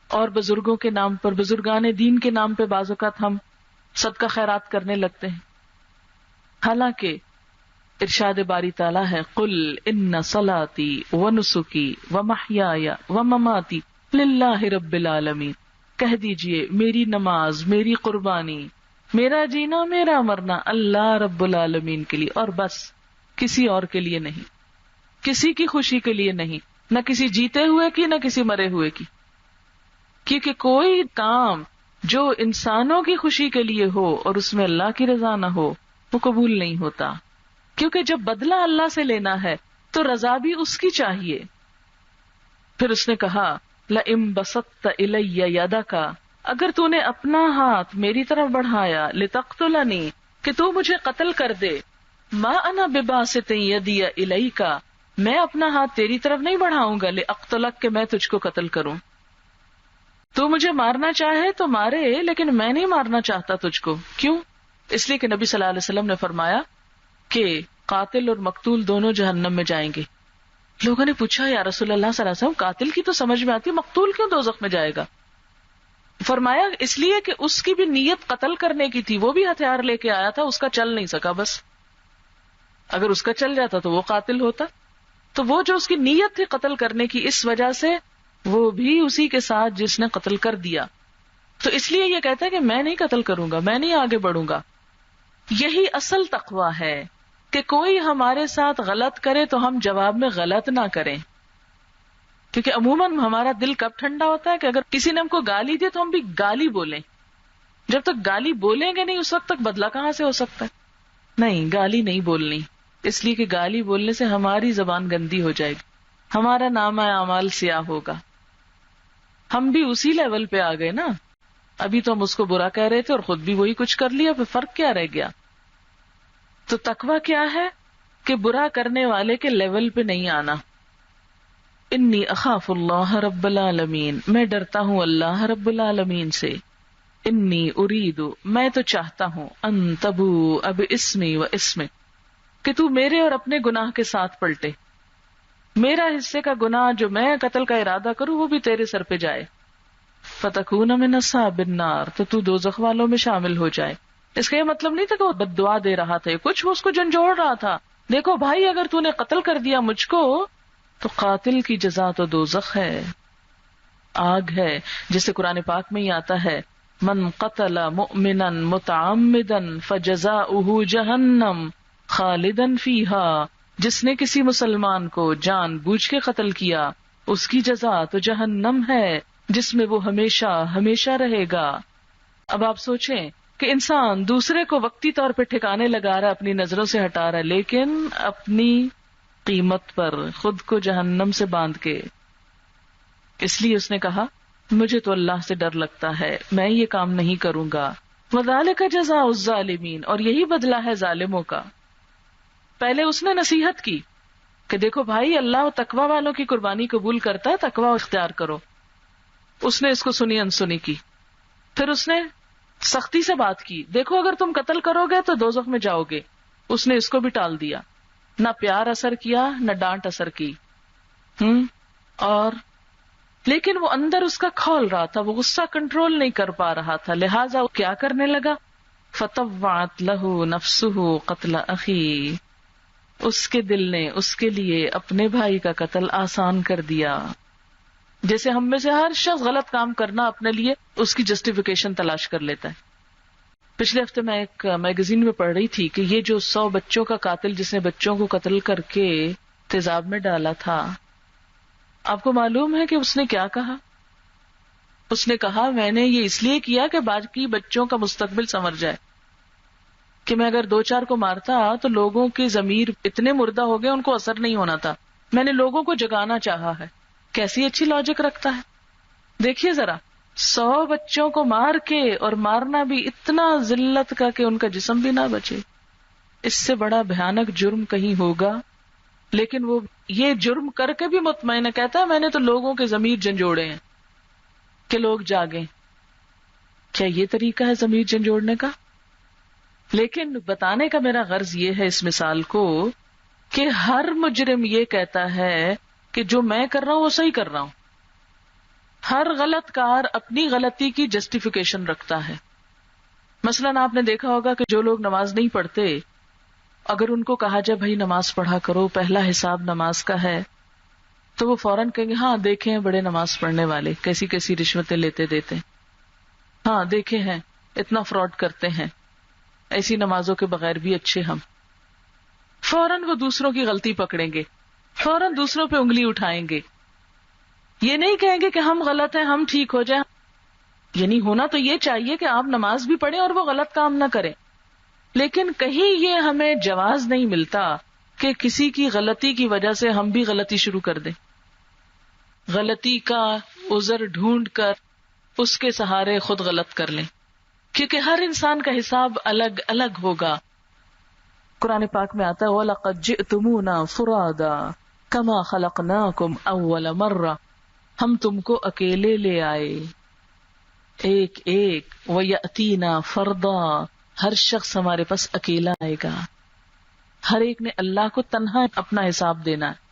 اور بزرگوں کے نام پر، بزرگان دین کے نام پہ بعض اوقات ہم صدقہ خیرات کرنے لگتے ہیں. حالانکہ ارشاد باری تعالیٰ ہے، قل ان صلاتی ونسکی ومحیای ومماتی للہ رب العالمین، کہہ دیجئے میری نماز، میری قربانی، میرا جینا، میرا مرنا اللہ رب العالمین کے لیے، اور بس، کسی اور کے لیے نہیں، کسی کی خوشی کے لیے نہیں، نہ کسی جیتے ہوئے کی نہ کسی مرے ہوئے کی. کیونکہ کوئی کام جو انسانوں کی خوشی کے لیے ہو اور اس میں اللہ کی رضا نہ ہو وہ قبول نہیں ہوتا، کیونکہ جب بدلہ اللہ سے لینا ہے تو رضا بھی اس کی چاہیے. پھر اس نے کہا لَئِن بَسَطتَ إِلَيَّ يَدَكَ، اگر تو نے اپنا ہاتھ میری طرف بڑھایا، لِتَقْتُلَنِي، کہ تو مجھے قتل کر دے، مَا أَنَا بِبَاسِطٍ يَدِيَ إِلَيْكَ، میں اپنا ہاتھ تیری طرف نہیں بڑھاؤں گا، لِأَقْتُلَكَ، کہ میں تجھ کو قتل کروں. تو مجھے مارنا چاہے تو مارے، لیکن میں نہیں مارنا چاہتا تجھ کو. کیوں؟ اس لیے کہ نبی صلی اللہ علیہ وسلم نے فرمایا کہ قاتل اور مقتول دونوں جہنم میں جائیں گے. لوگوں نے پوچھا یا رسول اللہ صلی اللہ علیہ وسلم، قاتل کی تو سمجھ میں آتی، مقتول کیوں دوزخ میں جائے گا؟ فرمایا اس لیے کہ اس کی بھی نیت قتل کرنے کی تھی، وہ بھی ہتھیار لے کے آیا تھا، اس کا چل نہیں سکا. بس اگر اس کا چل جاتا تو وہ قاتل ہوتا. تو وہ جو اس کی نیت تھی قتل کرنے کی، اس وجہ سے وہ بھی اسی کے ساتھ جس نے قتل کر دیا. تو اس لیے یہ کہتا ہے کہ میں نہیں قتل کروں گا، میں نہیں آگے بڑھوں گا. یہی اصل تقویٰ ہے کہ کوئی ہمارے ساتھ غلط کرے تو ہم جواب میں غلط نہ کریں. کیونکہ عموماً ہمارا دل کب ٹھنڈا ہوتا ہے کہ اگر کسی نے ہم کو گالی دی تو ہم بھی گالی بولیں. جب تک گالی بولیں گے نہیں اس وقت تک بدلہ کہاں سے ہو سکتا ہے؟ نہیں، گالی نہیں بولنی، اس لیے کہ گالی بولنے سے ہماری زبان گندی ہو جائے گی، ہمارا نامہ اعمال سیاہ ہوگا. ہم بھی اسی لیول پہ آ گئے نا. ابھی تو ہم اس کو برا کہہ رہے تھے اور خود بھی وہی کچھ کر لیا، پھر فرق کیا رہ گیا؟ تو تقویٰ کیا ہے کہ برا کرنے والے کے لیول پہ نہیں آنا. انی اخاف اللہ رب العالمین، میں ڈرتا ہوں اللہ رب العالمین سے. انی ارید، میں تو چاہتا ہوں، ان تبوء باسمی و اسمک، کہ تو میرے اور اپنے گناہ کے ساتھ پلٹے. میرا حصے کا گناہ جو میں قتل کا ارادہ کروں وہ بھی تیرے سر پہ جائے. فتکون من اصحاب النار، تو دوزخ والوں میں شامل ہو جائے. اس کا یہ مطلب نہیں تھا کہ وہ بد دعا دے رہا تھا، کچھ وہ اس کو جھنجھوڑ رہا تھا. دیکھو بھائی، اگر تو نے قتل کر دیا مجھ کو تو قاتل کی جزا تو دوزخ ہے، آگ ہے. جسے قرآن پاک میں ہی آتا ہے، من قتل مؤمنا متعمدا فجزاؤہ جہنم خالدا فیہا، جس نے کسی مسلمان کو جان بوجھ کے قتل کیا اس کی جزا تو جہنم ہے جس میں وہ ہمیشہ ہمیشہ رہے گا. اب آپ سوچیں کہ انسان دوسرے کو وقتی طور پہ ٹھکانے لگا رہا ہے، اپنی نظروں سے ہٹا رہا ہے، لیکن اپنی قیمت پر خود کو جہنم سے باندھ کے. اس لیے اس نے کہا مجھے تو اللہ سے ڈر لگتا ہے، میں یہ کام نہیں کروں گا. وذالک جزاء الظالمین، اور یہی بدلہ ہے ظالموں کا. پہلے اس نے نصیحت کی کہ دیکھو بھائی، اللہ تقوی والوں کی قربانی قبول کرتا ہے، تقوی اختیار کرو. اس نے اس کو سنی انسنی کی. پھر اس نے سختی سے بات کی، دیکھو اگر تم قتل کرو گے تو دوزخ میں جاؤ گے. اس نے اس کو بھی ٹال دیا، نہ پیار اثر کیا نہ ڈانٹ اثر کی. اور لیکن وہ اندر اس کا کھول رہا تھا، وہ غصہ کنٹرول نہیں کر پا رہا تھا، لہٰذا وہ کیا کرنے لگا، فطوعت لہ نفسہ قتل اخی، اس کے دل نے اس کے لیے اپنے بھائی کا قتل آسان کر دیا. جیسے ہم میں سے ہر شخص غلط کام کرنا اپنے لیے اس کی جسٹیفیکیشن تلاش کر لیتا ہے. پچھلے ہفتے میں ایک میگزین میں پڑھ رہی تھی کہ یہ جو 100 بچوں کا قاتل جس نے بچوں کو قتل کر کے تیزاب میں ڈالا تھا، آپ کو معلوم ہے کہ اس نے کیا کہا؟ اس نے کہا میں نے یہ اس لیے کیا کہ باقی بچوں کا مستقبل سنور جائے، کہ میں اگر 2-4 کو مارتا تو لوگوں کے ضمیر اتنے مردہ ہو گئے ان کو اثر نہیں ہونا تھا، میں نے لوگوں کو جگانا چاہا ہے. کیسی اچھی لاجک رکھتا ہے. دیکھیے ذرا، 100 بچوں کو مار کے، اور مارنا بھی اتنا ذلت کا کہ ان کا جسم بھی نہ بچے. اس سے بڑا بھیانک جرم کہیں ہوگا؟ لیکن وہ یہ جرم کر کے بھی مطمئن ہے، کہتا ہے میں نے تو لوگوں کے ضمیر جھنجھوڑے ہیں کہ لوگ جاگیں. کیا یہ طریقہ ہے ضمیر جھنجھوڑنے کا؟ لیکن بتانے کا میرا غرض یہ ہے اس مثال کو کہ ہر مجرم یہ کہتا ہے کہ جو میں کر رہا ہوں وہ صحیح کر رہا ہوں. ہر غلط کار اپنی غلطی کی جسٹیفیکیشن رکھتا ہے. مثلاً آپ نے دیکھا ہوگا کہ جو لوگ نماز نہیں پڑھتے، اگر ان کو کہا جائے بھائی نماز پڑھا کرو، پہلا حساب نماز کا ہے، تو وہ فوراً کہیں گے ہاں دیکھیں بڑے نماز پڑھنے والے کیسی کیسی رشوتیں لیتے دیتے، ہاں دیکھے ہیں اتنا فراڈ کرتے ہیں، ایسی نمازوں کے بغیر بھی اچھے ہم. فوراً وہ دوسروں کی غلطی پکڑیں گے، فوراً دوسروں پہ انگلی اٹھائیں گے. یہ نہیں کہیں گے کہ ہم غلط ہیں ہم ٹھیک ہو جائیں. یعنی ہونا تو یہ چاہیے کہ آپ نماز بھی پڑھیں اور وہ غلط کام نہ کریں، لیکن کہیں یہ ہمیں جواز نہیں ملتا کہ کسی کی غلطی کی وجہ سے ہم بھی غلطی شروع کر دیں، غلطی کا عذر ڈھونڈ کر اس کے سہارے خود غلط کر لیں، کیونکہ ہر انسان کا حساب الگ الگ ہوگا. قرآن پاک میں آتا ہے وَلَقَدْ جِئْتُمُونَا فُرَادًا كَمَا خَلَقْنَاكُمْ أَوَّلَ مَرَّةٍ، ہم تم کو اکیلے لے آئے ایک ایک. وَيَأْتِينَا فَرْدًا، ہر شخص ہمارے پاس اکیلا آئے گا. ہر ایک نے اللہ کو تنہا اپنا حساب دینا ہے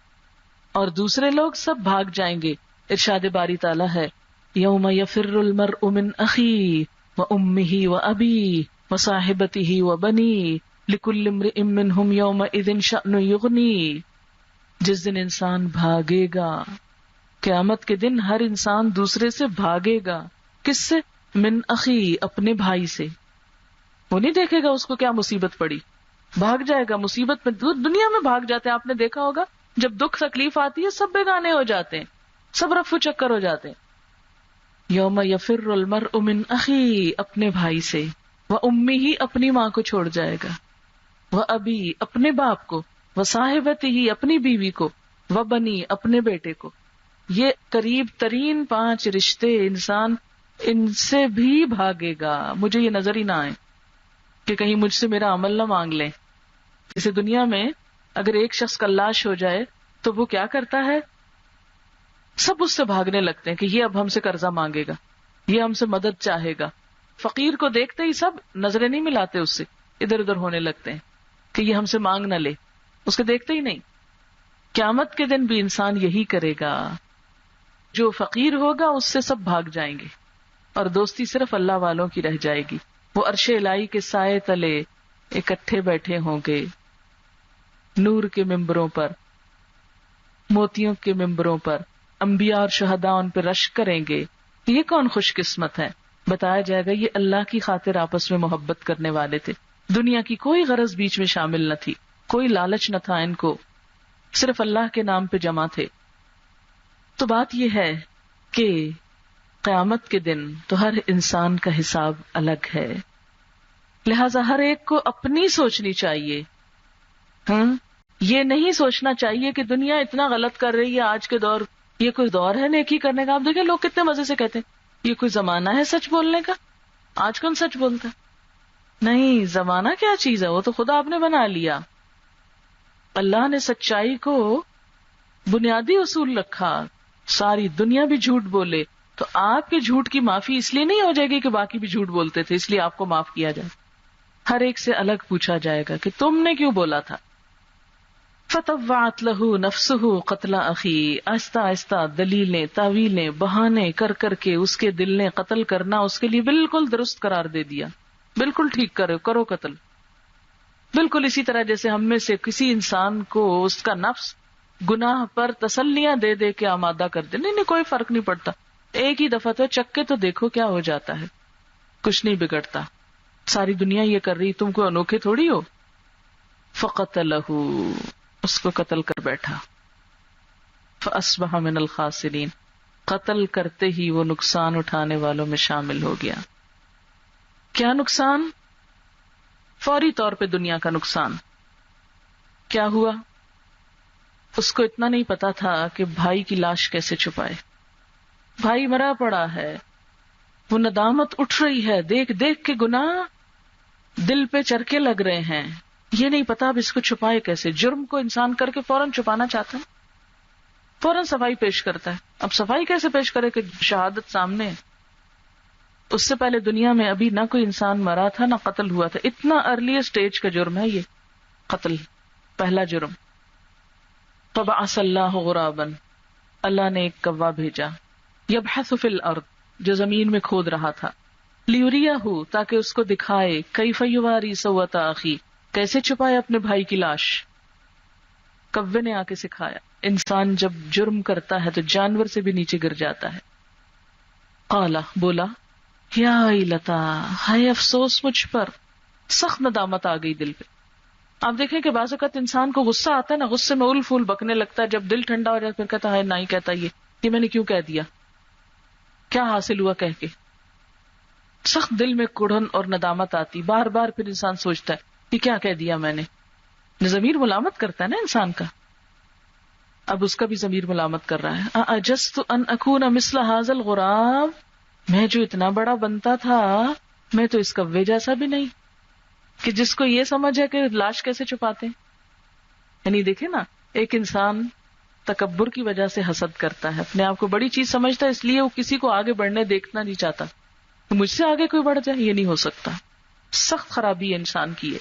اور دوسرے لوگ سب بھاگ جائیں گے. ارشاد باری تعالیٰ ہے یوم یفر المرء من اخیہ وامہ وابیہ وصاحبتہ وبنیہ لکل امرئ منہم یومئذ شأن یغنیہ. جس دن انسان بھاگے گا، قیامت کے دن ہر انسان دوسرے سے بھاگے گا. کس سے؟ من اخی، اپنے بھائی سے. وہ نہیں دیکھے گا اس کو کیا مصیبت پڑی، بھاگ جائے گا مصیبت میں. دنیا میں بھاگ جاتے ہیں، آپ نے دیکھا ہوگا جب دکھ تکلیف آتی ہے سب بیگانے ہو جاتے ہیں، سب رفو چکر ہو جاتے ہیں. یوم یفر المرء من اخی، اپنے بھائی سے، وامہ، اپنی ماں کو چھوڑ جائے گا، وابی، اپنے باپ کو، وصاحبتہ، اپنی بیوی کو، وبنی، اپنے بیٹے کو. یہ قریب ترین 5 رشتے انسان ان سے بھی بھاگے گا. مجھے یہ نظر ہی نہ آئے کہ کہیں مجھ سے میرا عمل نہ مانگ لیں. اسے دنیا میں اگر ایک شخص کا لاش ہو جائے تو وہ کیا کرتا ہے، سب اس سے بھاگنے لگتے ہیں کہ یہ اب ہم سے قرضہ مانگے گا، یہ ہم سے مدد چاہے گا. فقیر کو دیکھتے ہی سب نظریں نہیں ملاتے، اس سے ادھر ادھر ہونے لگتے ہیں کہ یہ ہم سے مانگ نہ لے، اس کو دیکھتے ہی نہیں. قیامت کے دن بھی انسان یہی کرے گا. جو فقیر ہوگا اس سے سب بھاگ جائیں گے اور دوستی صرف اللہ والوں کی رہ جائے گی. وہ عرش الہی کے سائے تلے اکٹھے بیٹھے ہوں گے، نور کے ممبروں پر، موتیوں کے ممبروں پر. انبیاء اور شہداء ان پہ رشک کریں گے. یہ کون خوش قسمت ہے؟ بتایا جائے گا یہ اللہ کی خاطر آپس میں محبت کرنے والے تھے. دنیا کی کوئی غرض بیچ میں شامل نہ تھی، کوئی لالچ نہ تھا ان کو، صرف اللہ کے نام پہ جمع تھے. تو بات یہ ہے کہ قیامت کے دن تو ہر انسان کا حساب الگ ہے، لہذا ہر ایک کو اپنی سوچنی چاہیے. یہ نہیں سوچنا چاہیے کہ دنیا اتنا غلط کر رہی ہے آج کے دور، یہ کوئی دور ہے نیکی کرنے کا. آپ دیکھیں لوگ کتنے مزے سے کہتے ہیں یہ کوئی زمانہ ہے سچ بولنے کا. آج کون سچ بولتا ہے؟ نہیں، زمانہ کیا چیز ہے، وہ تو خدا آپ نے بنا لیا. اللہ نے سچائی کو بنیادی اصول رکھا. ساری دنیا بھی جھوٹ بولے تو آپ کے جھوٹ کی معافی اس لیے نہیں ہو جائے گی کہ باقی بھی جھوٹ بولتے تھے اس لیے آپ کو معاف کیا جائے. ہر ایک سے الگ پوچھا جائے گا کہ تم نے کیوں بولا تھا. فطوعت له نفسه قتل اخی، آہستہ آہستہ دلیلیں تاویلیں بہانے کر کر کے اس کے دل نے قتل کرنا اس کے لیے بالکل درست قرار دے دیا. بالکل ٹھیک کرو قتل. بالکل اسی طرح جیسے ہم میں سے کسی انسان کو اس کا نفس گناہ پر تسلیاں دے دے کے آمادہ کر دے. نہیں کوئی فرق نہیں پڑتا، ایک ہی دفعہ تو چک کے تو دیکھو کیا ہو جاتا ہے، کچھ نہیں بگڑتا. ساری دنیا یہ کر رہی، تم کو انوکھے تھوڑی ہو. فقتلہ، اس کو قتل کر بیٹھا. فاصبح من الخاسرین، قتل کرتے ہی وہ نقصان اٹھانے والوں میں شامل ہو گیا. کیا نقصان؟ فوری طور پہ دنیا کا نقصان. کیا ہوا؟ اس کو اتنا نہیں پتا تھا کہ بھائی کی لاش کیسے چھپائے. بھائی مرا پڑا ہے، وہ ندامت اٹھ رہی ہے، دیکھ دیکھ کے گناہ دل پہ چرکے لگ رہے ہیں. یہ نہیں پتا اب اس کو چھپائے کیسے. جرم کو انسان کر کے فوراً چھپانا چاہتا ہے, فوراً صفائی پیش کرتا ہے. اب صفائی کیسے پیش کرے کہ شہادت سامنے ہے. اس سے پہلے دنیا میں ابھی نہ کوئی انسان مرا تھا نہ قتل ہوا تھا. اتنا ارلی سٹیج کا جرم ہے یہ قتل, پہلا جرم. فبعث اللہ غرابا, اللہ نے ایک کوا بھیجا, یبحث فی الارض, جو زمین میں کھود رہا تھا, لیریہ, تاکہ اس کو دکھائے, کیف یواری سوءۃ اخی, کیسے چھپائے اپنے بھائی کی لاش. کوے نے آ کے سکھایا. انسان جب جرم کرتا ہے تو جانور سے بھی نیچے گر جاتا ہے. قال, بولا, یا ویلتا, ہائے افسوس مجھ پر. سخت ندامت آ گئی دل پہ. آپ دیکھیں کہ بعض اوقات انسان کو غصہ آتا ہے نا, غصے میں اول پھول بکنے لگتا ہے. جب دل ٹھنڈا ہو جاتا پھر کہتا ہے نہیں کہتا یہ میں نے کیوں کہہ دیا, کیا حاصل ہوا کہہ کے. سخت دل میں کڑھن اور ندامت آتی. بار بار پھر انسان سوچتا ہے کہ کیا کہہ دیا میں نے. ضمیر ملامت کرتا ہے نا انسان کا. اب اس کا بھی ضمیر ملامت کر رہا ہے. اعجزت ان اکون مثل هذا الغراب, میں جو اتنا بڑا بنتا تھا میں تو اس کوے جیسا بھی نہیں, کہ جس کو یہ سمجھ ہے کہ لاش کیسے چھپاتے ہیں. یعنی دیکھیں نا, ایک انسان تکبر کی وجہ سے حسد کرتا ہے, اپنے آپ کو بڑی چیز سمجھتا ہے, اس لیے وہ کسی کو آگے بڑھنے دیکھنا نہیں چاہتا. مجھ سے آگے کوئی بڑھ جائے, یہ نہیں ہو سکتا. سخت خرابی ہے انسان کی ہے.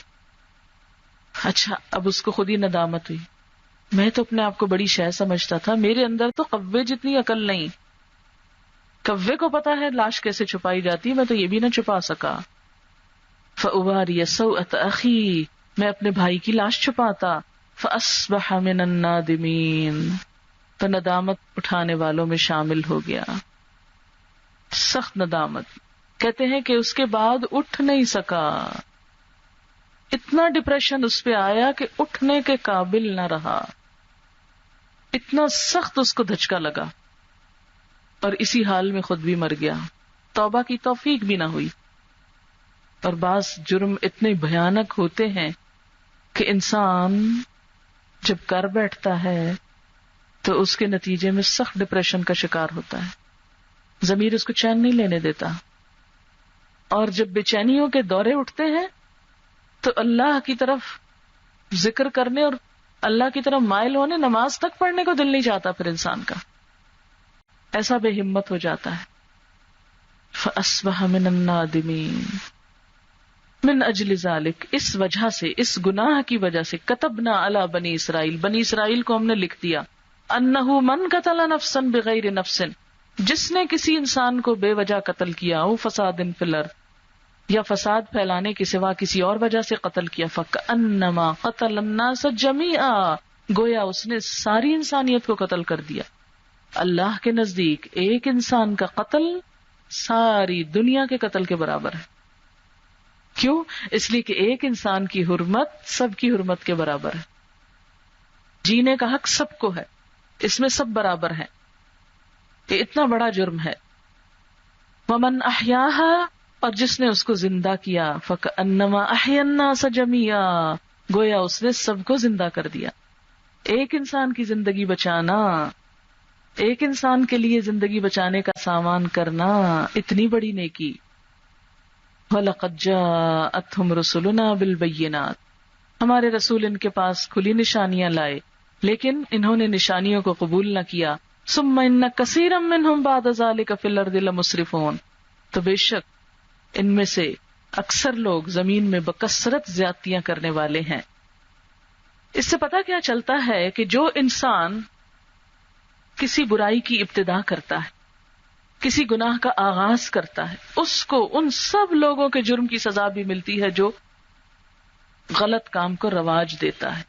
اچھا, اب اس کو خود ہی ندامت ہوئی, میں تو اپنے آپ کو بڑی شے سمجھتا تھا, میرے اندر تو کوے جتنی عقل نہیں. کوے کو پتا ہے لاش کیسے چھپائی جاتی, میں تو یہ بھی نہ چھپا سکا. فأواری سوءۃ اخی, میں اپنے بھائی کی لاش چھپاتا. فاصبح من النادمین, تو ندامت اٹھانے والوں میں شامل ہو گیا. سخت ندامت. کہتے ہیں کہ اس کے بعد اٹھ نہیں سکا, اتنا ڈپریشن اس پہ آیا کہ اٹھنے کے قابل نہ رہا, اتنا سخت اس کو دھچکا لگا, اور اسی حال میں خود بھی مر گیا. توبہ کی توفیق بھی نہ ہوئی. اور بعض جرم اتنے بھیانک ہوتے ہیں کہ انسان جب کر بیٹھتا ہے تو اس کے نتیجے میں سخت ڈپریشن کا شکار ہوتا ہے. ضمیر اس کو چین نہیں لینے دیتا, اور جب بے چینیوں کے دورے اٹھتے ہیں تو اللہ کی طرف ذکر کرنے اور اللہ کی طرف مائل ہونے, نماز تک پڑھنے کو دل نہیں چاہتا پھر انسان کا, ایسا بے ہمت ہو جاتا ہے. فأصبح من النادمین. من اجل ذالک, اس وجہ سے, اس گناہ کی وجہ سے, کتبنا علی بنی اسرائیل, بنی اسرائیل کو ہم نے لکھ دیا, انہ من قتل نفسا بغیر نفس, جس نے کسی انسان کو بے وجہ قتل کیا, او فساد فی الارض, یا فساد پھیلانے کے سوا کسی اور وجہ سے قتل کیا, فکأنما قتل الناس جمیعا, گویا اس نے ساری انسانیت کو قتل کر دیا. اللہ کے نزدیک ایک انسان کا قتل ساری دنیا کے قتل کے برابر ہے. کیوں؟ اس لیے کہ ایک انسان کی حرمت سب کی حرمت کے برابر ہے. جینے کا حق سب کو ہے, اس میں سب برابر ہیں. یہ اتنا بڑا جرم ہے. ومن احیاها, اور جس نے اس کو زندہ کیا, فکأنما احیا الناس جميعا, گویا اس نے سب کو زندہ کر دیا. ایک انسان کی زندگی بچانا, ایک انسان کے لیے زندگی بچانے کا سامان کرنا, اتنی بڑی نیکی. وَلَقَدْ جَاءَتْهُمْ رُسُلُنَا بِالْبَيِّنَاتِ, ہمارے رسول ان کے پاس کھلی نشانیاں لائے, لیکن انہوں نے نشانیوں کو قبول نہ کیا. ثُمَّ إِنَّ كَثِيرًا مِّنْهُمْ بَعْدَ ذَلِكَ فِي الْأَرْضِ لَمُسْرِفُونَ, تو بے شک ان میں سے اکثر لوگ زمین میں بکثرت زیادتیاں کرنے والے ہیں. اس سے پتہ کیا چلتا ہے کہ جو انسان کسی برائی کی ابتدا کرتا ہے, کسی گناہ کا آغاز کرتا ہے, اس کو ان سب لوگوں کے جرم کی سزا بھی ملتی ہے جو غلط کام کو رواج دیتا ہے.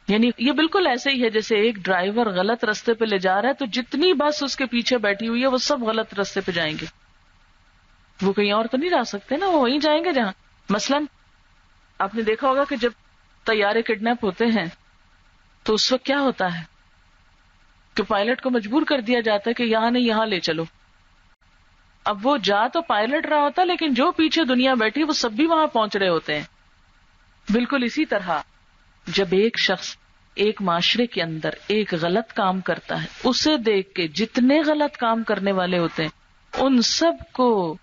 یعنی یہ بالکل ایسے ہی ہے جیسے ایک ڈرائیور غلط رستے پہ لے جا رہا ہے تو جتنی بس اس کے پیچھے بیٹھی ہوئی ہے وہ سب غلط رستے پہ جائیں گے. وہ کہیں اور تو نہیں جا سکتے نا, وہ وہیں جائیں گے جہاں. مثلاً آپ نے دیکھا ہوگا کہ جب طیارے کڈنیپ ہوتے ہیں تو اس وقت کیا ہوتا ہے کہ پائلٹ کو مجبور کر دیا جاتا ہے کہ یہاں نہیں یہاں لے چلو. اب وہ جا تو پائلٹ رہا ہوتا ہے لیکن جو پیچھے دنیا بیٹھی وہ سب بھی وہاں پہنچ رہے ہوتے ہیں. بالکل اسی طرح جب ایک شخص ایک معاشرے کے اندر ایک غلط کام کرتا ہے, اسے دیکھ کے جتنے غلط کام کرنے والے ہوتے ہیں ان سب کو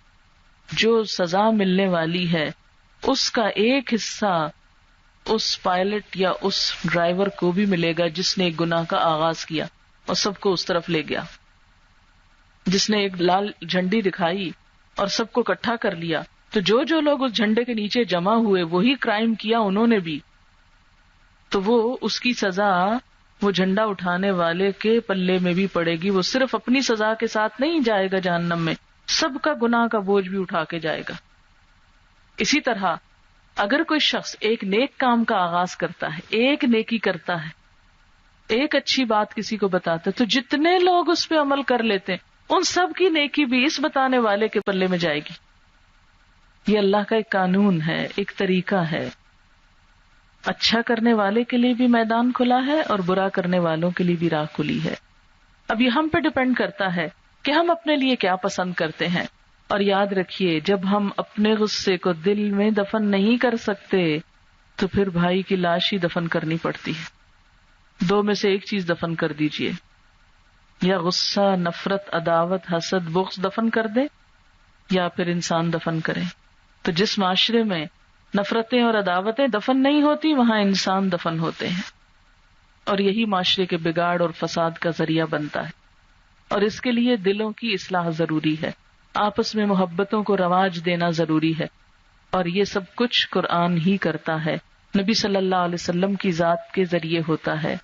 جو سزا ملنے والی ہے اس کا ایک حصہ اس پائلٹ یا اس ڈرائیور کو بھی ملے گا جس نے ایک گناہ کا آغاز کیا اور سب کو اس طرف لے گیا، جس نے ایک لال جھنڈی دکھائی اور سب کو اکٹھا کر لیا. تو جو لوگ اس جھنڈے کے نیچے جمع ہوئے وہی کرائم کیا انہوں نے بھی، تو وہ اس کی سزا وہ جھنڈا اٹھانے والے کے پلے میں بھی پڑے گی. وہ صرف اپنی سزا کے ساتھ نہیں جائے گا جہنم میں، سب کا گناہ کا بوجھ بھی اٹھا کے جائے گا. اسی طرح اگر کوئی شخص ایک نیک کام کا آغاز کرتا ہے، ایک نیکی کرتا ہے، ایک اچھی بات کسی کو بتاتا ہے، تو جتنے لوگ اس پہ عمل کر لیتے ہیں ان سب کی نیکی بھی اس بتانے والے کے پلے میں جائے گی. یہ اللہ کا ایک قانون ہے، ایک طریقہ ہے. اچھا کرنے والے کے لیے بھی میدان کھلا ہے اور برا کرنے والوں کے لیے بھی راہ کھلی ہے. اب یہ ہم پہ ڈپینڈ کرتا ہے کہ ہم اپنے لیے کیا پسند کرتے ہیں. اور یاد رکھیے، جب ہم اپنے غصے کو دل میں دفن نہیں کر سکتے تو پھر بھائی کی لاش ہی دفن کرنی پڑتی ہے. دو میں سے ایک چیز دفن کر دیجئے، یا غصہ، نفرت، عداوت، حسد، بغض دفن کر دے، یا پھر انسان دفن کرے. تو جس معاشرے میں نفرتیں اور عداوتیں دفن نہیں ہوتی وہاں انسان دفن ہوتے ہیں، اور یہی معاشرے کے بگاڑ اور فساد کا ذریعہ بنتا ہے. اور اس کے لیے دلوں کی اصلاح ضروری ہے، آپس میں محبتوں کو رواج دینا ضروری ہے، اور یہ سب کچھ قرآن ہی کرتا ہے، نبی صلی اللہ علیہ وسلم کی ذات کے ذریعے ہوتا ہے.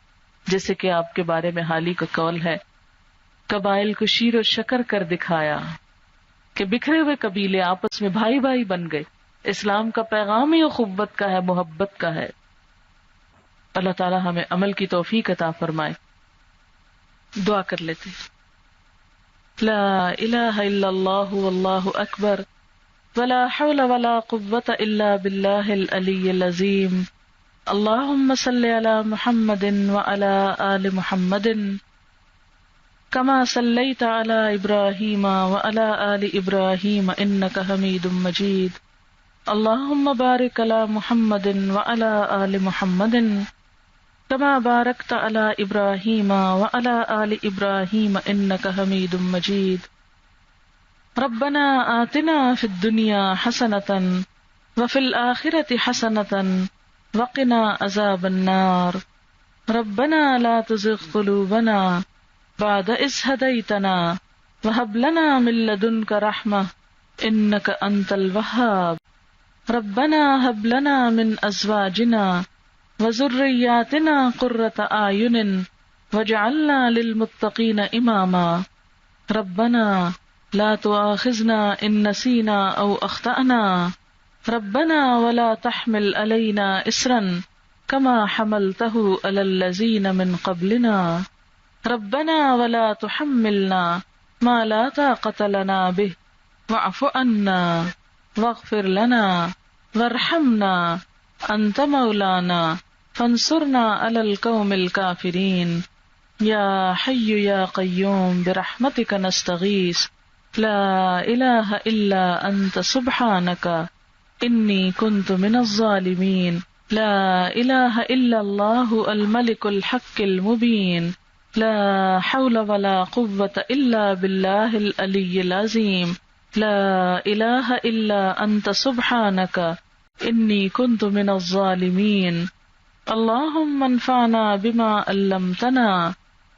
جیسے کہ آپ کے بارے میں حالی کا قول ہے، قبائل کو شیر و شکر کر دکھایا کہ بکھرے ہوئے قبیلے آپس میں بھائی بھائی بن گئے. اسلام کا پیغام ہی اخوت کا ہے، محبت کا ہے. اللہ تعالی ہمیں عمل کی توفیق عطا فرمائے. دعا کر لیتے. لا الہ الا اللہ واللہ اکبر ولا حول ولا قوة الا باللہ العلی العظیم. اللہم صل علی محمد وعلی آل محمد کما صلیت علی ابراہیم وعلی آل ابراہیم انک حمید مجید. اللہم بارک علی محمد وعلی آل محمد کما بارکت علی ابراہیم وعلی آل ابراہیم انک حمید مجید. ربنا آتنا فی الدنیا حسنۃ وفی الآخرۃ حسنۃ وقنا عذاب النار. ربنا لا تزغ قلوبنا بعد اذ ہدیتنا وہب لنا من لدنک رحمہ انک انت الوہاب. ربنا ہب لنا من ازواجنا وذریاتنا قرۃ اعین واجعلنا للمتقین اماما. ربنا لا تؤاخذنا ان نسینا او اخطأنا. ربنا ولا تحمل علینا اصرا کما حملتہ علی الذین من قبلنا. ربنا ولا تحملنا ما لا طاقة لنا به واعف عنا واغفر لنا وارحمنا انت مولانا فانصرنا على القوم الكافرين. یا حی یا قیوم برحمتک نستغیث لا الہ الا انت سبحانک انی کنت من الظالمین. لا الہ الا اللہ الملک الحق المبین. لا حول ولا قوة الا باللہ العلی العظیم. لا الہ الا انت سبحانک انی کنت من الظالمین. اللہم انفعنا بما علمتنا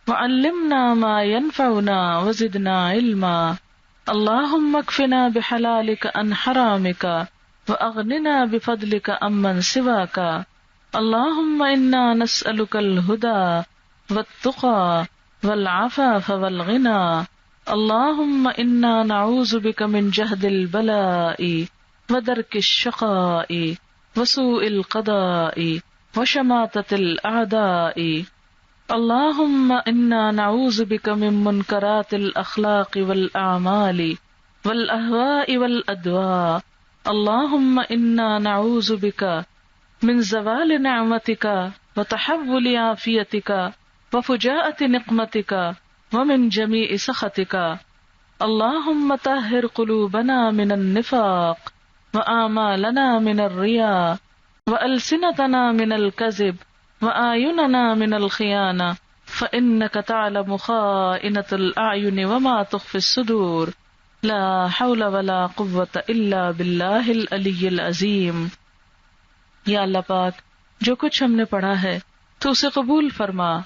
وعلمنا ما ينفعنا وزدنا علما. اللہم اکفنا بحلالک عن حرامک واغننا بفضلک عمن سواک. اللہم انا نسألک الہدى والتقى والعفاف والغنى. اللہم انا نعوذ بک من جہد البلاء ودرک الشقاء وسوء القضاء وشماتة الأعداء. اللہم انا نعوذ بک من منکرات الاخلاق والاعمال والاہواء والادواء. اللہم انا نعوذ بک من زوال نعمتک وتحول عافیتک وفجاءة نقمتک ومن جمیع سخطک. اللہم طہر قلوبنا من النفاق وآمالنا من الرياء وألسنتنا من الكذب وأعيننا من الخيانة فإنك تعلم خائنة الأعين وما تخفي الصدور. لا حول ولا قوة إلا بالله العلي العظيم. یا اللہ پاک جو کچھ ہم نے پڑھا ہے تو اسے قبول فرما،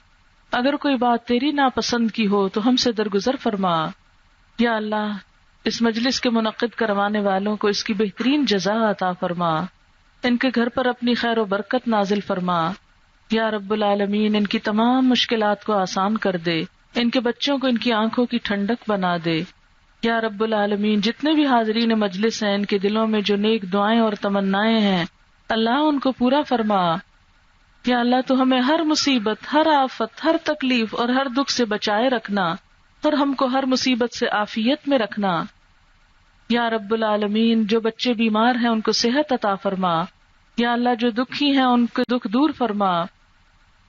اگر کوئی بات تیری ناپسند کی ہو تو ہم سے درگزر فرما۔ یا اللہ اس مجلس کے منعقد کروانے والوں کو اس کی بہترین جزا عطا فرما، ان کے گھر پر اپنی خیر و برکت نازل فرما۔ یا رب العالمین ان کی تمام مشکلات کو آسان کر دے، ان کے بچوں کو ان کی آنکھوں کی ٹھنڈک بنا دے۔ یا رب العالمین جتنے بھی حاضرین مجلس ہیں ان کے دلوں میں جو نیک دعائیں اور تمنائیں ہیں اللہ ان کو پورا فرما۔ یا اللہ تو ہمیں ہر مصیبت، ہر آفت، ہر تکلیف اور ہر دکھ سے بچائے رکھنا، اور ہم کو ہر مصیبت سے عافیت میں رکھنا۔ یا رب العالمین جو بچے بیمار ہیں ان کو صحت عطا فرما۔ یا اللہ جو دکھی ہیں ان کے دکھ دور فرما۔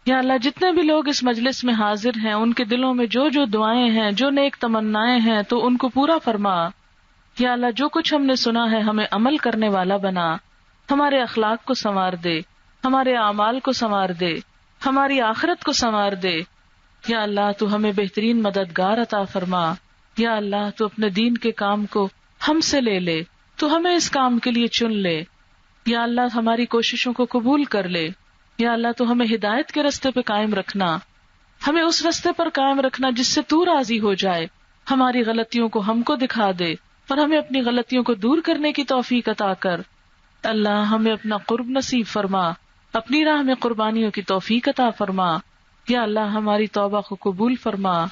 یا اللہ جتنے بھی لوگ اس مجلس میں حاضر ہیں ان کے دلوں میں جو جو دعائیں ہیں، جو نیک تمنائیں ہیں تو ان کو پورا فرما۔ یا اللہ جو کچھ ہم نے سنا ہے ہمیں عمل کرنے والا بنا، ہمارے اخلاق کو سنوار دے، ہمارے اعمال کو سنوار دے، ہماری آخرت کو سنوار دے۔ یا اللہ تو ہمیں بہترین مددگار عطا فرما۔ یا اللہ تو اپنے دین کے کام کو ہم سے لے لے، تو ہمیں اس کام کے لیے چن لے۔ یا اللہ ہماری کوششوں کو قبول کر لے۔ یا اللہ تو ہمیں ہدایت کے رستے پہ قائم رکھنا، ہمیں اس رستے پر قائم رکھنا جس سے تو راضی ہو جائے، ہماری غلطیوں کو ہم کو دکھا دے اور ہمیں اپنی غلطیوں کو دور کرنے کی توفیق عطا کر۔ اللہ ہمیں اپنا قرب نصیب فرما، اپنی راہ میں قربانیوں کی توفیق عطا فرما۔ یا اللہ ہماری توبہ کو قبول فرما۔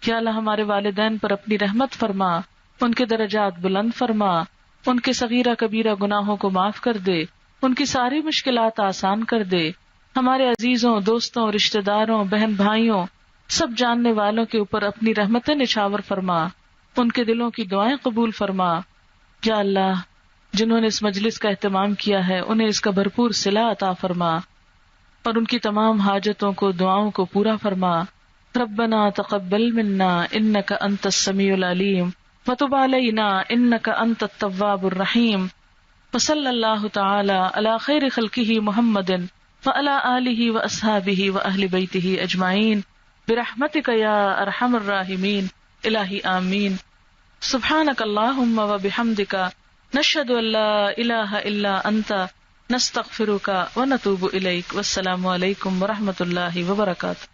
یا اللہ ہمارے والدین پر اپنی رحمت فرما، ان کے درجات بلند فرما، ان کے صغیرہ کبیرہ گناہوں کو معاف کر دے، ان کی ساری مشکلات آسان کر دے۔ ہمارے عزیزوں، دوستوں، رشتہ داروں، بہن بھائیوں، سب جاننے والوں کے اوپر اپنی رحمتیں نچھاور فرما، ان کے دلوں کی دعائیں قبول فرما۔ یا اللہ جنہوں نے اس مجلس کا اہتمام کیا ہے انہیں اس کا بھرپور صلہ عطا فرما، اور ان کی تمام حاجتوں کو، دعاؤں کو پورا فرما۔ ربنا تقبل منا انک انت السمیع العلیم وتب علینا انک انت التواب الرحیم، وصلی اللہ تعالی علی خیر خلقہ محمد وعلی آلہ واصحابہ واہل بیتہ اجمعین برحمتک یا ارحم الراحمین الہی آمین۔ سبحانک اللہم وبحمدک نشہد ان لا الہ الا انت نستغفرک ونتوب الیک۔ والسلام علیکم ورحمۃ اللہ وبرکاتہ۔